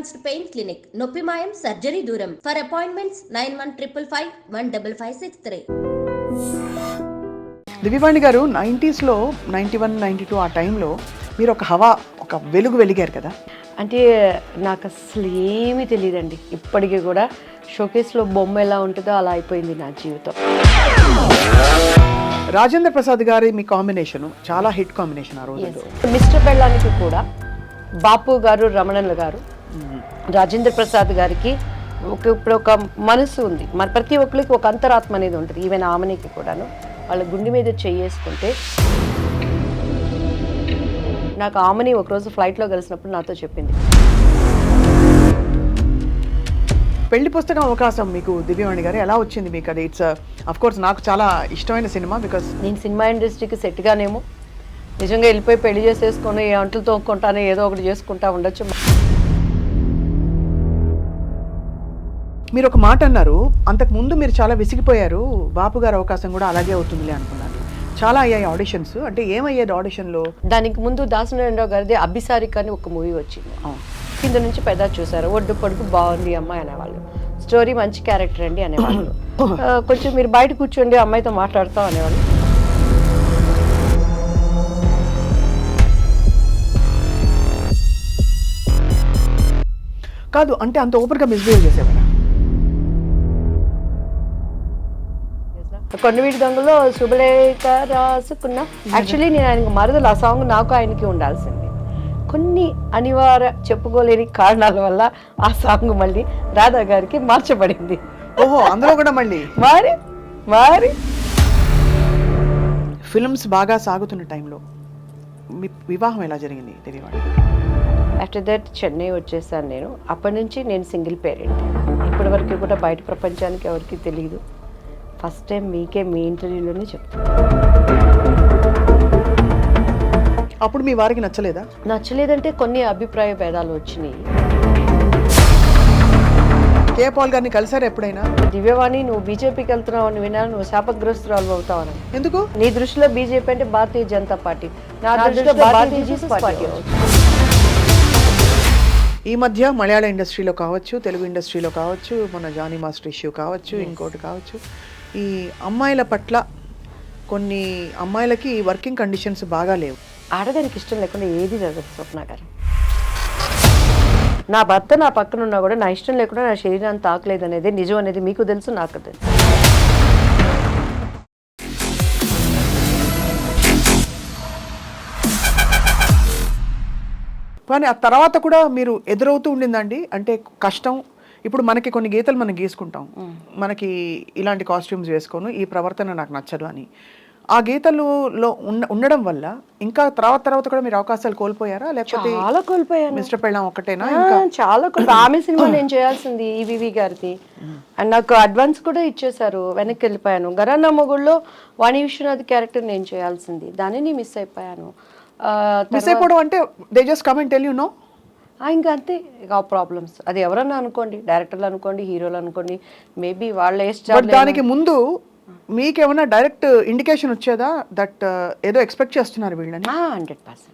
Advanced pain clinic, నొప్పి మాయం, surgery దూరం. For appointments 9155515563. దివ్యవాణి గారు 90స్లో 91, 92 ఆ టైంలో మీరు ఒక వెలుగు వెలిగారు కదా. అంటే నాకు అసలు ఏమీ తెలియదండి. ఇప్పటికీ కూడా షోకేస్లో బొమ్మ ఎలా ఉంటుందో అలా అయిపోయింది నా జీవితం. రాజేంద్ర ప్రసాద్ గారి మీ కాంబినేషన్ చాలా హిట్ కాంబినేషన్ ఆ రోజు. మిస్టర్ బెల్లానికి కూడా బాపు గారు, రమణన్ల గారు, రాజేంద్ర ప్రసాద్ గారికి ఇప్పుడు ఒక మనసు ఉంది. మన ప్రతి ఒక్కరికి ఒక అంతరాత్మ అనేది ఉంటుంది. ఈవెన్ ఆమెనికి కూడాను వాళ్ళ గుండె మీద చేసుకుంటే నాకు ఆమెని ఒకరోజు ఫ్లైట్లో కలిసినప్పుడు నాతో చెప్పింది, పెళ్లి పుస్తకం అవకాశం మీకు దివ్యవాణి గారు ఎలా వచ్చింది మీకు? అది ఇట్స్ అఫ్ కోర్స్ నాకు చాలా ఇష్టమైన సినిమా. బికాస్ నేను సినిమా ఇండస్ట్రీకి సెట్గానేమో నిజంగా వెళ్ళిపోయి పెళ్లి చేసేసుకొని ఏ అంట్లు తోముకుంటానో ఏదో ఒకటి చేసుకుంటా ఉండొచ్చు. మీరు ఒక మాట అన్నారు, అంతకుముందు మీరు చాలా విసిగిపోయారు, బాపు గారు అవకాశం కూడా అలాగే అవుతుందిలే అనుకున్నారు. చాలా అయ్యాయి ఆడిషన్స్. అంటే ఏమయ్యేది ఆడిషన్లో? దానికి ముందు దాసనారాయణరావు గారిది అభిసారిక అని ఒక మూవీ వచ్చింది. కింద నుంచి పెద్ద చూసారు, ఒడ్డు పొడుగు బాగుంది అమ్మాయి అనేవాళ్ళు, స్టోరీ మంచి క్యారెక్టర్ అండి అనేవాళ్ళు, కొంచెం మీరు బయట కూర్చోండి అమ్మాయితో మాట్లాడతాం అనేవాళ్ళు. కాదు అంటే అంత ఓపెన్గా మిస్బిహేవ్ చేసేవాళ్ళ? కొండవీటి దొంగలో శుభలేఖ రాసుకున్న యాక్చువల్లీ నేను ఆయనకు మరదలు. ఆ సాంగ్ నాకు ఆయనకి ఉండాల్సింది. కొన్ని అనివార్య చెప్పుకోలేని కారణాల వల్ల ఆ సాంగ్ మళ్ళీ రాధా గారికి మార్చబడింది. ఓహో, అందులో కూడా మళ్ళీ మరి ఫిల్మ్స్ బాగా సాగుతున్న టైంలో మీ వివాహం ఎలా జరిగింది దివ్యవాణి? ఆఫ్టర్ దట్ చెన్నై వచ్చేసాను నేను. అప్పటి నుంచి నేను సింగిల్ పేరెంట్. ఇప్పటి వరకు కూడా బయట ప్రపంచానికి ఎవరికి తెలియదు. ఫస్ట్ టైం మీకే మీ ఇంటర్వ్యూలోనే చెప్తాను. అప్పుడు మీ వారికి నచ్చలేదా? నచ్చలేదంటే కొన్ని అభిప్రాయ భేదాలు వచ్చినాయి. కే పాల్ గారిని కలిసారు ఎప్పుడైనా? దివ్యవాణి, నువ్వు బీజేపీకి వెళ్తున్నావు అని విన్నా, నువ్వు శాపగ్రస్తురాలు అవుతావని. ఎందుకు? నీ దృష్టిలో బీజేపీ అంటే భారతీయ జనతా పార్టీ, నా దృష్టిలో భారతీయ జనతా పార్టీ. ఈ మధ్య మలయాళ ఇండస్ట్రీలో కావచ్చు, తెలుగు ఇండస్ట్రీలో కావచ్చు, మన జానీ మాస్టర్ ఇష్యూ కావచ్చు, ఇంకోటి కావచ్చు, ఈ అమ్మాయిల పట్ల కొన్ని అమ్మాయిలకి వర్కింగ్ కండిషన్స్ బాగా లేవు. ఆడదానికి ఇష్టం లేకుండా ఏది జరగదు స్వప్న గారు. నా భర్త నా పక్కన ఉన్నా కూడా నా ఇష్టం లేకుండా నా శరీరాన్ని తాకలేదు అనేది నిజం అనేది మీకు తెలుసు, నాకు తెలుసు. కానీ ఆ తర్వాత కూడా మీరు ఎదురవుతూ ఉండిందండి. అంటే కష్టం. ఇప్పుడు మనకి కొన్ని గీతలు మనం గీసుకుంటాం, మనకి ఇలాంటి కాస్ట్యూమ్స్ వేసుకోను, ఈ ప్రవర్తన నాకు నచ్చదు అని. ఆ గీతలలో ఉండడం వల్ల ఇంకా తర్వాత కూడా మీరు అవకాశాలు కోల్పోయారా? లేకపోతే చాలా కోల్పోయాను. మిస్టర్ పెళ్ళాం ఒకటేనా? చాలా ఆమె సినిమా నేను చేయాల్సింది ఈవీవి గారిది. అండ్ నాకు అడ్వాన్స్ కూడా ఇచ్చేశారు, వెనక్కి వెళ్ళిపోయాను. గరానా మొగుళ్ళలో వాణి విశ్వనాథ్ క్యారెక్టర్ నేను చేయాల్సింది, దానిని మిస్ అయిపోయాను. మిస్ అయిపోవడం అంటే they just come and tell you know. ఇంకా అంతే. ఇక ప్రాబ్లమ్స్ అది ఎవరన్నా అనుకోండి, డైరెక్టర్లు అనుకోండి, హీరోలు అనుకోండి, మేబీ వాళ్ళ దానికి ముందు మీకేమన్నా డైరెక్ట్ ఇండికేషన్ వచ్చేదా దట్ ఏదో ఎక్స్పెక్ట్ చేస్తున్నారు వీళ్ళని? 100%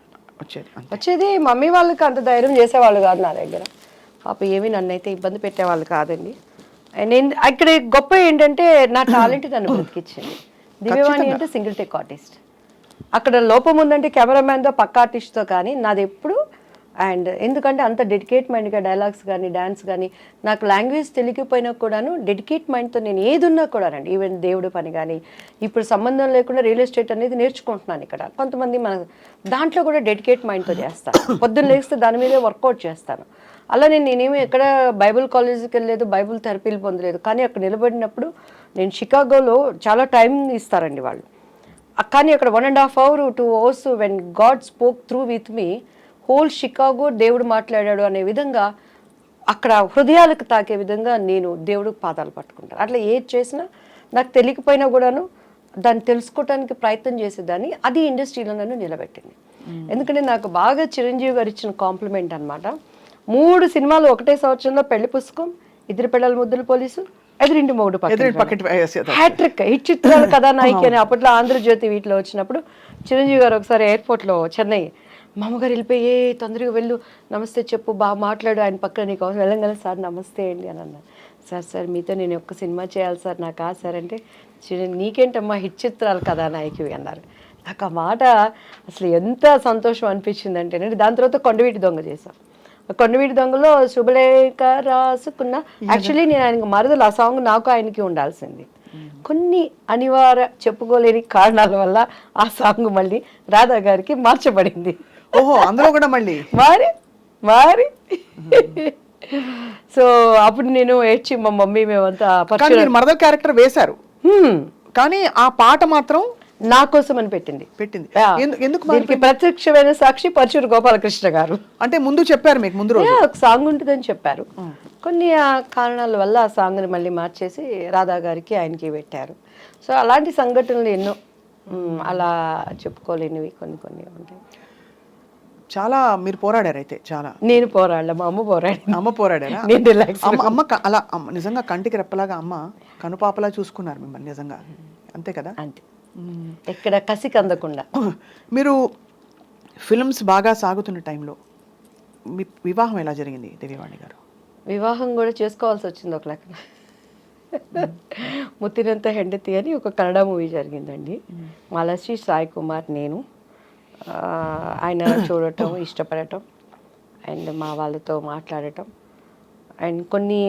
వచ్చేది. మమ్మీ వాళ్ళకి అంత ధైర్యం చేసేవాళ్ళు కాదు నా దగ్గర. పాప ఏమీ నన్ను అయితే ఇబ్బంది పెట్టేవాళ్ళు కాదండి. నేను ఇక్కడ గొప్ప ఏంటంటే నా టాలెంట్ నన్ను బ్రతికిచ్చింది. దివ్యవాణి అంటే సింగిల్ టేక్ ఆర్టిస్ట్. అక్కడ లోపం ఉందంటే కెమెరామ్యాన్తో పక్క ఆర్టిస్ట్తో, కానీ నాది ఎప్పుడు అండ్ ఎందుకంటే అంత డెడికేట్ మైండ్గా డైలాగ్స్ కానీ డ్యాన్స్ కానీ, నాకు లాంగ్వేజ్ తెలియకపోయినా కూడాను డెడికేట్ మైండ్తో నేను ఏది ఉన్నా కూడానండి, ఈవెన్ దేవుడి పని కానీ, ఇప్పుడు సంబంధం లేకుండా రియల్ ఎస్టేట్ అనేది నేర్చుకుంటున్నాను ఇక్కడ. కొంతమంది మన దాంట్లో కూడా డెడికేట్ మైండ్తో చేస్తాను. పొద్దున్న లేస్తే దాని మీదే వర్కౌట్ చేస్తాను. అలా నేనేమి ఎక్కడ బైబుల్ కాలేజీకి వెళ్ళలేదు, బైబుల్ థెరపీలు పొందలేదు. కానీ అక్కడ నిలబడినప్పుడు నేను షికాగోలో చాలా టైం ఇస్తారండి వాళ్ళు. కానీ అక్కడ 1.5 hours 2 hours when God spoke through with me, whole Chicago దేవుడు మాట్లాడాడు అనే విధంగా, అక్కడ హృదయాలకు తాకే విధంగా నేను దేవుడికి పాదాలు పట్టుకుంటాను. అట్లా ఏది చేసినా నాకు తెలియకపోయినా కూడాను దాన్ని తెలుసుకోవడానికి ప్రయత్నం చేసేదాన్ని. అది ఇండస్ట్రీలో నన్ను నిలబెట్టింది. ఎందుకంటే నాకు బాగా చిరంజీవి గారు ఇచ్చిన కాంప్లిమెంట్ అనమాట. 3 సినిమాలు ఒకటే సంవత్సరంలో, పెళ్లి పుస్తకం, ఇద్దరు పిల్లల ముద్దుల పోలీసు, ఎదురింటి మొగుడు హ్యాట్రిక్ హిట్ చిత్రాలు కథానాయికి అని అప్పట్లో ఆంధ్రజ్యోతి వీటిలో వచ్చినప్పుడు చిరంజీవి గారు ఒకసారి ఎయిర్పోర్ట్లో చెన్నై, మా అమ్మగారు వెళ్ళిపోయి తొందరగా వెళ్ళు, నమస్తే చెప్పు, బాగా మాట్లాడు, ఆయన పక్కన నీకు అవసరం వెళ్ళంగానే సార్ నమస్తే అండి అని అన్నారు. సార్ మీతో నేను ఒక్క సినిమా చేయాలి సార్, నాకు సార్ అంటే నీకేంటమ్మా హిట్ చిత్రాలు కథానాయకివి అన్నారు. నాకు ఆ మాట అసలు ఎంత సంతోషం అనిపించింది అంటే, దాని తర్వాత కొండవీటి దొంగ చేశాం. కొండవీటి దొంగలో శుభలేఖ రాసుకున్న, యాక్చువల్లీ నేను ఆయనకి మరదలు, ఆ సాంగ్ నాకు ఆయనకి ఉండాల్సింది. కొన్ని అనివార్య చెప్పుకోలేని కారణాల వల్ల ఆ సాంగ్ మళ్ళీ రాధా గారికి మార్చబడింది. ఓహో, అందులో కూడా మళ్ళీ మారి సో అప్పుడు నేను ఏడ్చి మా మమ్మీ మేమంతా మరదల క్యారెక్టర్ వేశారు, కానీ ఆ పాట మాత్రం నా కోసం అని పెట్టింది. ఎందుకు ప్రత్యక్షమైన సాక్షి పరచూరు గోపాలకృష్ణ గారు. అంటే ముందు చెప్పారు మీకు, ముందు రోజు ఒక సాంగ్ ఉంటుందని చెప్పారు. కొన్ని కారణాల వల్ల ఆ సాంగ్ని మళ్ళీ మార్చేసి రాధా గారికి ఆయనకి పెట్టారు. సో అలాంటి సంఘటనలు ఎన్నో అలా చెప్పుకోలేనివి కొన్ని కొన్ని ఉంటాయి. చాలా మీరు పోరాడారు అయితే. చాలా నేను పోరాడలే, మా అమ్మ పోరాడారు. అమ్మ పోరాడారా? నేను రిలాక్స్. అమ్మ అలా నిజంగా కంటికి రెప్పలాగా అమ్మ కనుపాపలా చూసుకున్నారు మిమ్మల్ని నిజంగా, అంతే కదా? అంతే, ఎక్కడ కసికి అందకుండా. మీరు ఫిల్మ్స్ బాగా సాగుతున్న టైంలో మీ వివాహం ఎలా జరిగింది దేవివాణి గారు? వివాహం కూడా చేసుకోవాల్సి వచ్చింది ఒక లెక్కన. ముత్తినంత హెండతి అని ఒక కన్నడ మూవీ జరిగిందండి. మాలశ్రీ సాయి కుమార్ నేను, ఆయన చూడటం ఇష్టపడటం అండ్ మా వాళ్ళతో మాట్లాడటం అండ్ కొన్ని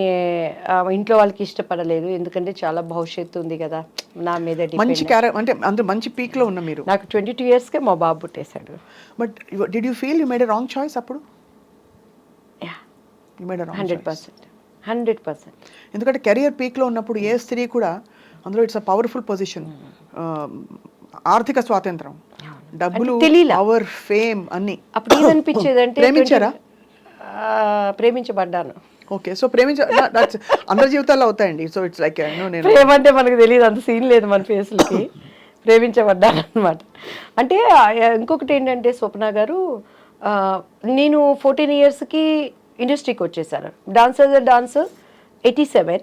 ఇంట్లో వాళ్ళకి ఇష్టపడలేదు, ఎందుకంటే చాలా భవిష్యత్తు ఉంది కదా నా మీద. మంచి అంటే అందరూ మంచి పీక్ లో ఉన్న మీరు. నాకు 22 yearsకే మా బాబు పుట్టేశాడు. But did you feel you made a wrong choice అప్పుడు? 100%. ఎందుకంటే కెరియర్ పీక్ లో ఉన్నప్పుడు ఏ స్త్రీ కూడా, అందులో ఇట్స్ అ పవర్ఫుల్ పొజిషన్, ఆర్థిక స్వాతంత్రం, డబ్బులు, పవర్, ఫేమ్ అన్ని. అప్పుడు ఏమనిపించేది అంటే, ప్రేమించారా? ప్రేమించబడ్డాను. ఓకే, సో అందరి జీవితాల్లో అవుతాయండి. సో ఇట్స్ లైక్ ప్రేమ అంటే మనకు తెలియదు, అంత సీన్ లేదు మన ఫేస్లకి. ప్రేమించబడ్డాను అనమాట. అంటే ఇంకొకటి ఏంటంటే స్వప్న గారు, నేను 14 yearsకి ఇండస్ట్రీకి వచ్చేసాను. డాన్స్ 87,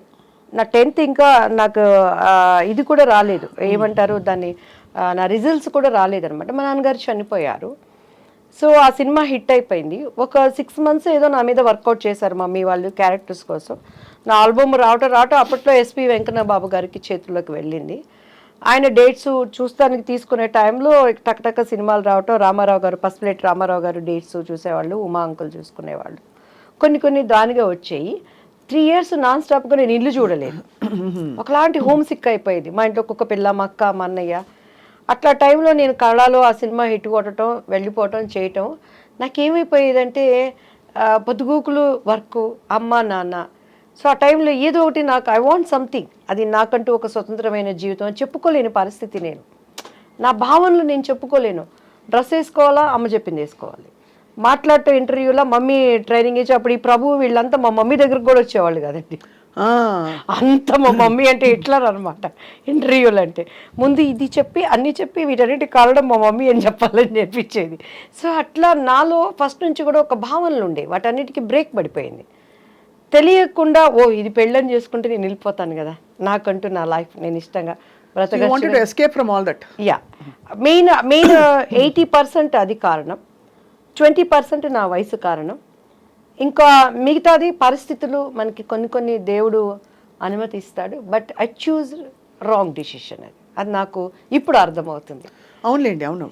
నా 10th ఇంకా నాకు ఇది కూడా రాలేదు, ఏమంటారు దాన్ని, నా రిజల్ట్స్ కూడా రాలేదనమాట. మా నాన్నగారు చనిపోయారు. సో ఆ సినిమా హిట్ అయిపోయింది. ఒక 6 months ఏదో నా మీద వర్కౌట్ చేశారు మమ్మీ వాళ్ళు క్యారెక్టర్స్ కోసం. నా ఆల్బమ్ రావటం అప్పట్లో ఎస్పి వెంకన్న బాబు గారికి చేతుల్లోకి వెళ్ళింది. ఆయన డేట్స్ చూస్తానికి తీసుకునే టైంలో టక్టక్క సినిమాలు రావటం, రామారావు గారు, పసుపులేటి రామారావు గారు డేట్స్ చూసేవాళ్ళు, ఉమా అంకుల్ చూసుకునేవాళ్ళు. కొన్ని దానిగా వచ్చాయి. 3 years నాన్ స్టాప్గా నేను ఇల్లు చూడలేదు. ఒకలాంటి హోమ్ సిక్ అయిపోయింది. మా ఇంట్లో కుక్క పిల్ల, మా అక్క, మా అన్నయ్య. అట్లా టైంలో నేను కళలో ఆ సినిమా హిట్ కొట్టడం, వెళ్ళిపోవటం, చేయటం నాకేమైపోయేదంటే పొద్దుగూకులు వర్క్, అమ్మ నాన్న. సో ఆ టైంలో ఏదో ఒకటి నాకు ఐ వాంట్ సంథింగ్, అది నాకంటూ ఒక స్వతంత్రమైన జీవితం అని చెప్పుకోలేని పరిస్థితి. నేను నా భావనలు నేను చెప్పుకోలేను. డ్రెస్ వేసుకోవాలా, అమ్మ చెప్పింది వేసుకోవాలి. మాట్లాడటం ఇంటర్వ్యూలో మమ్మీ ట్రైనింగ్ ఇచ్చి, అప్పుడు ఈ ప్రభు వీళ్ళంతా మా మమ్మీ దగ్గరకు కూడా వచ్చేవాళ్ళు కదండి. అంత మా మమ్మీ అంటే హిట్లర్ అనమాట. ఇంటర్వ్యూలు అంటే ముందు ఇది చెప్పి అన్నీ చెప్పి వీటన్నిటి కారణం మా మమ్మీ అని చెప్పాలని నేర్పించేది. సో అట్లా నాలో ఫస్ట్ నుంచి కూడా ఒక భావనలు ఉండే, వాటన్నిటికీ బ్రేక్ పడిపోయింది. తెలియకుండా ఇది పెళ్ళని చేసుకుంటే నేను వెళ్ళిపోతాను కదా, నాకంటూ నా లైఫ్ నేను ఇష్టంగా యా మెయిన్ 80% అది కారణం, 20% నా వయసు కారణం, ఇంకా మిగతాది పరిస్థితులు మనకి కొన్ని దేవుడు అనుమతిస్తాడు. But I choose wrong decision. అది నాకు ఇప్పుడు అర్థమవుతుంది. అవునులేండి, అవును.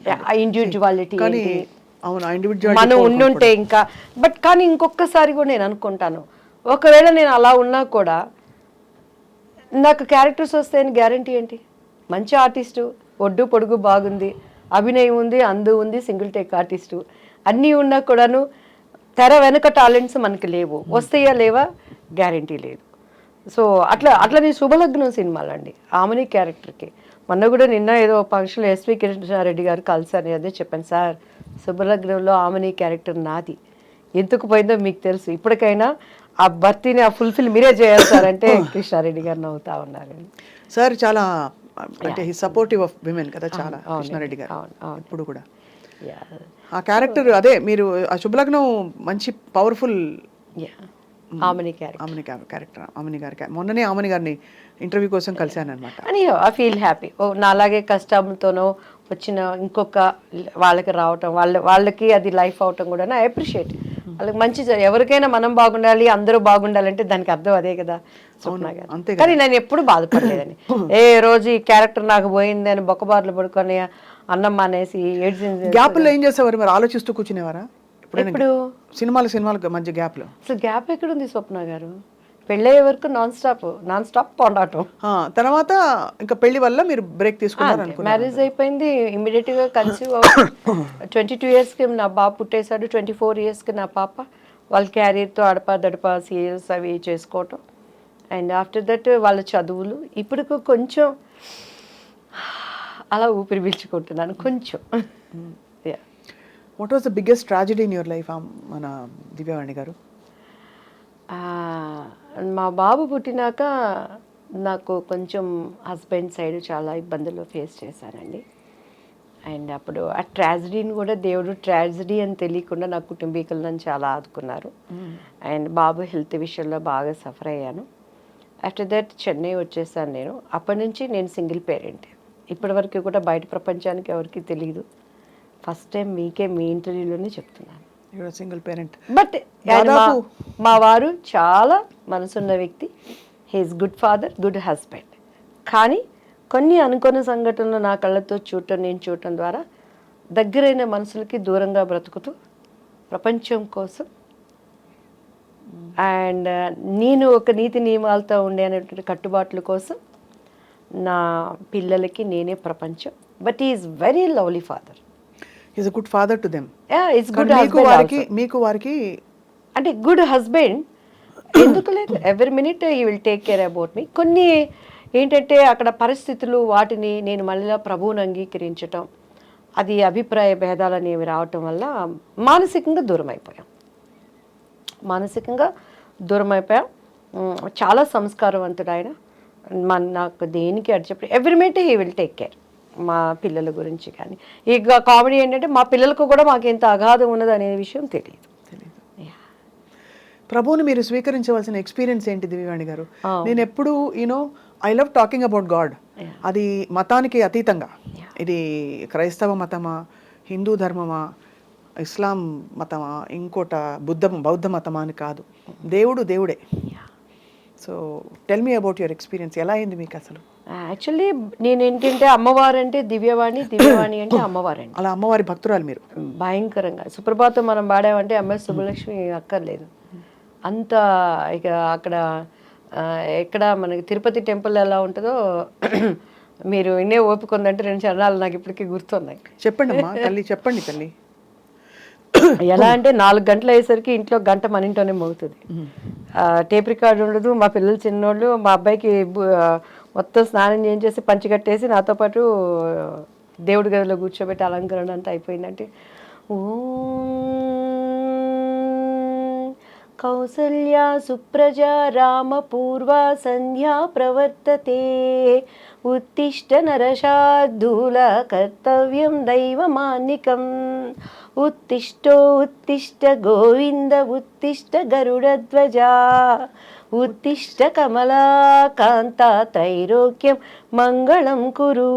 ఇండివిజువాలిటీ అవును, మనం ఉండుంటే ఇంకా. బట్ కానీ ఇంకొకసారి కూడా నేను అనుకుంటాను, ఒకవేళ నేను అలా ఉన్నా కూడా నాకు క్యారెక్టర్స్ వస్తాయని గ్యారంటీ ఏంటి? మంచి ఆర్టిస్టు, ఒడ్డు పొడుగు బాగుంది, అభినయం ఉంది, అందు ఉంది, సింగిల్ టేక్ ఆర్టిస్టు అన్నీ ఉన్నా కూడాను తెర వెనక టాలెంట్స్ మనకి లేవు. వస్తాయా లేవా గ్యారంటీ లేదు. సో అట్లా నేను శుభలగ్నం సినిమాలండి, ఆమెని క్యారెక్టర్కి. మొన్న కూడా నిన్న ఏదో ఫంక్షన్లో ఎస్వి కృష్ణారెడ్డి గారు కలిసాను, అదే చెప్పాను, సార్ శుభలగ్నంలో ఆమెని క్యారెక్టర్ నాది, ఎందుకు పోయిందో మీకు తెలుసు, ఇప్పటికైనా ఆ భర్తీని ఆ ఫుల్ఫిల్ మీరే చేయాలి సార్ అంటే కృష్ణారెడ్డి గారు నవ్వుతా ఉన్నారండి. సార్ చాలా అంటే సపోర్టివ్ ఆఫ్ విమెన్ కదా చాలా కృష్ణారెడ్డి గారు ఇప్పుడు కూడా. ఆ క్యారెక్టర్ అదే మీరు ఆ శుభలగ్నం మంచి పవర్ఫుల్ ఆమెని క్యారెక్టర్ క్యారెక్టర్ ఆమెని గారి మొన్ననే ఆమెని గారిని ఇంటర్వ్యూ కోసం కలిశాను అనమాట. అని ఐ ఫీల్ హ్యాపీ. ఓ నాలాగే కష్టంతోనో వచ్చిన ఇంకొక వాళ్ళకి రావటం, వాళ్ళకి అది లైఫ్ అవటం కూడా ఐ అప్రిషియేట్. వాళ్ళకి మంచి ఎవరికైనా మనం బాగుండాలి, అందరూ బాగుండాలంటే దానికి అర్థం అదే కదా స్వప్న గారు. కానీ నేను ఎప్పుడు బాధపడలేదని. ఏ రోజు ఈ క్యారెక్టర్ నాకు పోయింది అని బొక్కబార్లు పడుకొని అన్నం మానేసి ఏడ్చింది. గ్యాప్లో ఏం చేసేవారు మరి? ఆలోచిస్తూ కూర్చునేవారా ఇప్పుడు? సినిమాలకు మధ్య గ్యాప్లో అసలు గ్యాప్ ఎక్కడుంది స్వప్న గారు? పెళ్ళయ్యే వరకు నాన్ స్టాప్ పోరాటం. తర్వాత ఇంకా పెళ్లి వల్ల మీరు బ్రేక్ తీసుకున్నారు అనుకున్నారు. మ్యారేజ్ అయిపోయింది, ఇమీడియట్ గా కన్సీవ్ 22 years కి నా బాబు పుట్టేశాడు. 24 years కి నా పాప. వాళ్ళ క్యారియర్తో అడపా సీరియల్స్ అవి చేసుకోవటం. అండ్ ఆఫ్టర్ దట్ వాళ్ళ చదువులు. ఇప్పుడు కొంచెం అలా ఊపిరి పీల్చుకుంటున్నాను కొంచెం. What was the biggest tragedy in your life మన దివ్యవాణి గారు? మా బాబు పుట్టినాక నాకు కొంచెం హస్బెండ్ సైడ్ చాలా ఇబ్బందులు ఫేస్ చేశానండి. అండ్ అప్పుడు ఆ ట్రాజడీని కూడా దేవుడు ట్రాజడీ అని తెలియకుండా నా కుటుంబీకులు నన్ను చాలా ఆదుకున్నారు. అండ్ బాబు హెల్త్ విషయంలో బాగా సఫర్ అయ్యాను. ఆఫ్టర్ దట్ చెన్నై వచ్చేసాను నేను. అప్పటి నుంచి నేను సింగిల్ పేరెంట్. ఇప్పటివరకు కూడా బయట ప్రపంచానికి ఎవరికి తెలియదు. ఫస్ట్ టైం మీకే మీ ఇంటర్వ్యూలోనే చెప్తున్నాను. Single parent. బట్ మా వారు చాలా మనసున్న వ్యక్తి. He is good father, good husband. కానీ కొన్ని అనుకోని సంఘటనలు నా కళ్ళతో నేను చూడటం ద్వారా దగ్గరైన మనుషులకి దూరంగా బ్రతుకుతూ ప్రపంచం కోసం అండ్ నేను ఒక నీతి నియమాలతో ఉండే అనేటువంటి కట్టుబాట్ల కోసం నా పిల్లలకి నేనే ప్రపంచం. But is very lovely father. Is a good father to them. Is good husband. మీకు వారికి అంటే గుడ్ హస్బెండ్ ఎందుకు లేదు, every minute he will take care about me. కొన్ని ఏంటంటే అక్కడ పరిస్థితులు వాటిని నేను మళ్ళీ ప్రభువుని అంగీకరించటం, అది అభిప్రాయ భేదాలు అనేవి రావటం వల్ల మానసికంగా దూరం అయిపోయాం. చాలా సంస్కారవంతుడు ఆయన. నాకు దేనికి అడి చెప్పి every minute he will take care. మా పిల్లల గురించి కానీ ఇక కామెడీ ఏంటంటే మా పిల్లలకు కూడా మాకు ఎంత అగాధం ఉన్నది అనే విషయం తెలియదు. ప్రభువుని మీరు స్వీకరించవలసిన ఎక్స్పీరియన్స్ ఏంటి దివ్యవాణి గారు? నేను ఎప్పుడు I love talking about God. అది మతానికి అతీతంగా, ఇది క్రైస్తవ మతమా, హిందూ ధర్మమా, ఇస్లాం మతమా, ఇంకోట బౌద్ధ మతమా అని కాదు. దేవుడే. So tell me about your experience. ఎలా అయింది మీకు అసలు? యాక్చువల్లీ నేను ఏంటంటే అమ్మవారు అంటే దివ్యవాణి అంటే అమ్మవారండి. అలా అమ్మవారి భక్తురాలు మీరు? భయంకరంగా. సుప్రభాతం మనం పాడామంటే ఎంఎస్ సుబ్బలక్ష్మి అక్కర్లేదు అంత. ఇక అక్కడ ఎక్కడ మనకి తిరుపతి టెంపుల్ ఎలా ఉంటుందో మీరు ఇన్నే ఓపిక ఉందంటే 2 చరణాలు నాకు ఇప్పటికీ గుర్తున్నాయి. చెప్పండి అమ్మా తల్లి, చెప్పండి తల్లి. ఎలా అంటే 4 గంటలు అయ్యేసరికి ఇంట్లో గంట మన ఇంట్లోనే మోగుతుంది. టేప్ రికార్డు ఉండదు. మా పిల్లలు చిన్నోళ్ళు. మా అబ్బాయికి మొత్తం స్నానం చేయించేసి పంచి కట్టేసి నాతో పాటు దేవుడి గదిలో కూర్చోబెట్టి అలంకరణ అంతా అయిపోయిందంటే కౌసల్యా సుప్రజా రామ పూర్వా సంధ్యా ప్రవర్తతే ఉత్తిష్ట నరశార్దూల కర్తవ్యం దైవమాన్నికం ఉత్తిష్ట గోవింద ఉత్తిష్ట గరుడధ్వజా ఉత్తిష్ట కమలాకాంత త్రైలోక్యం మంగళం కురు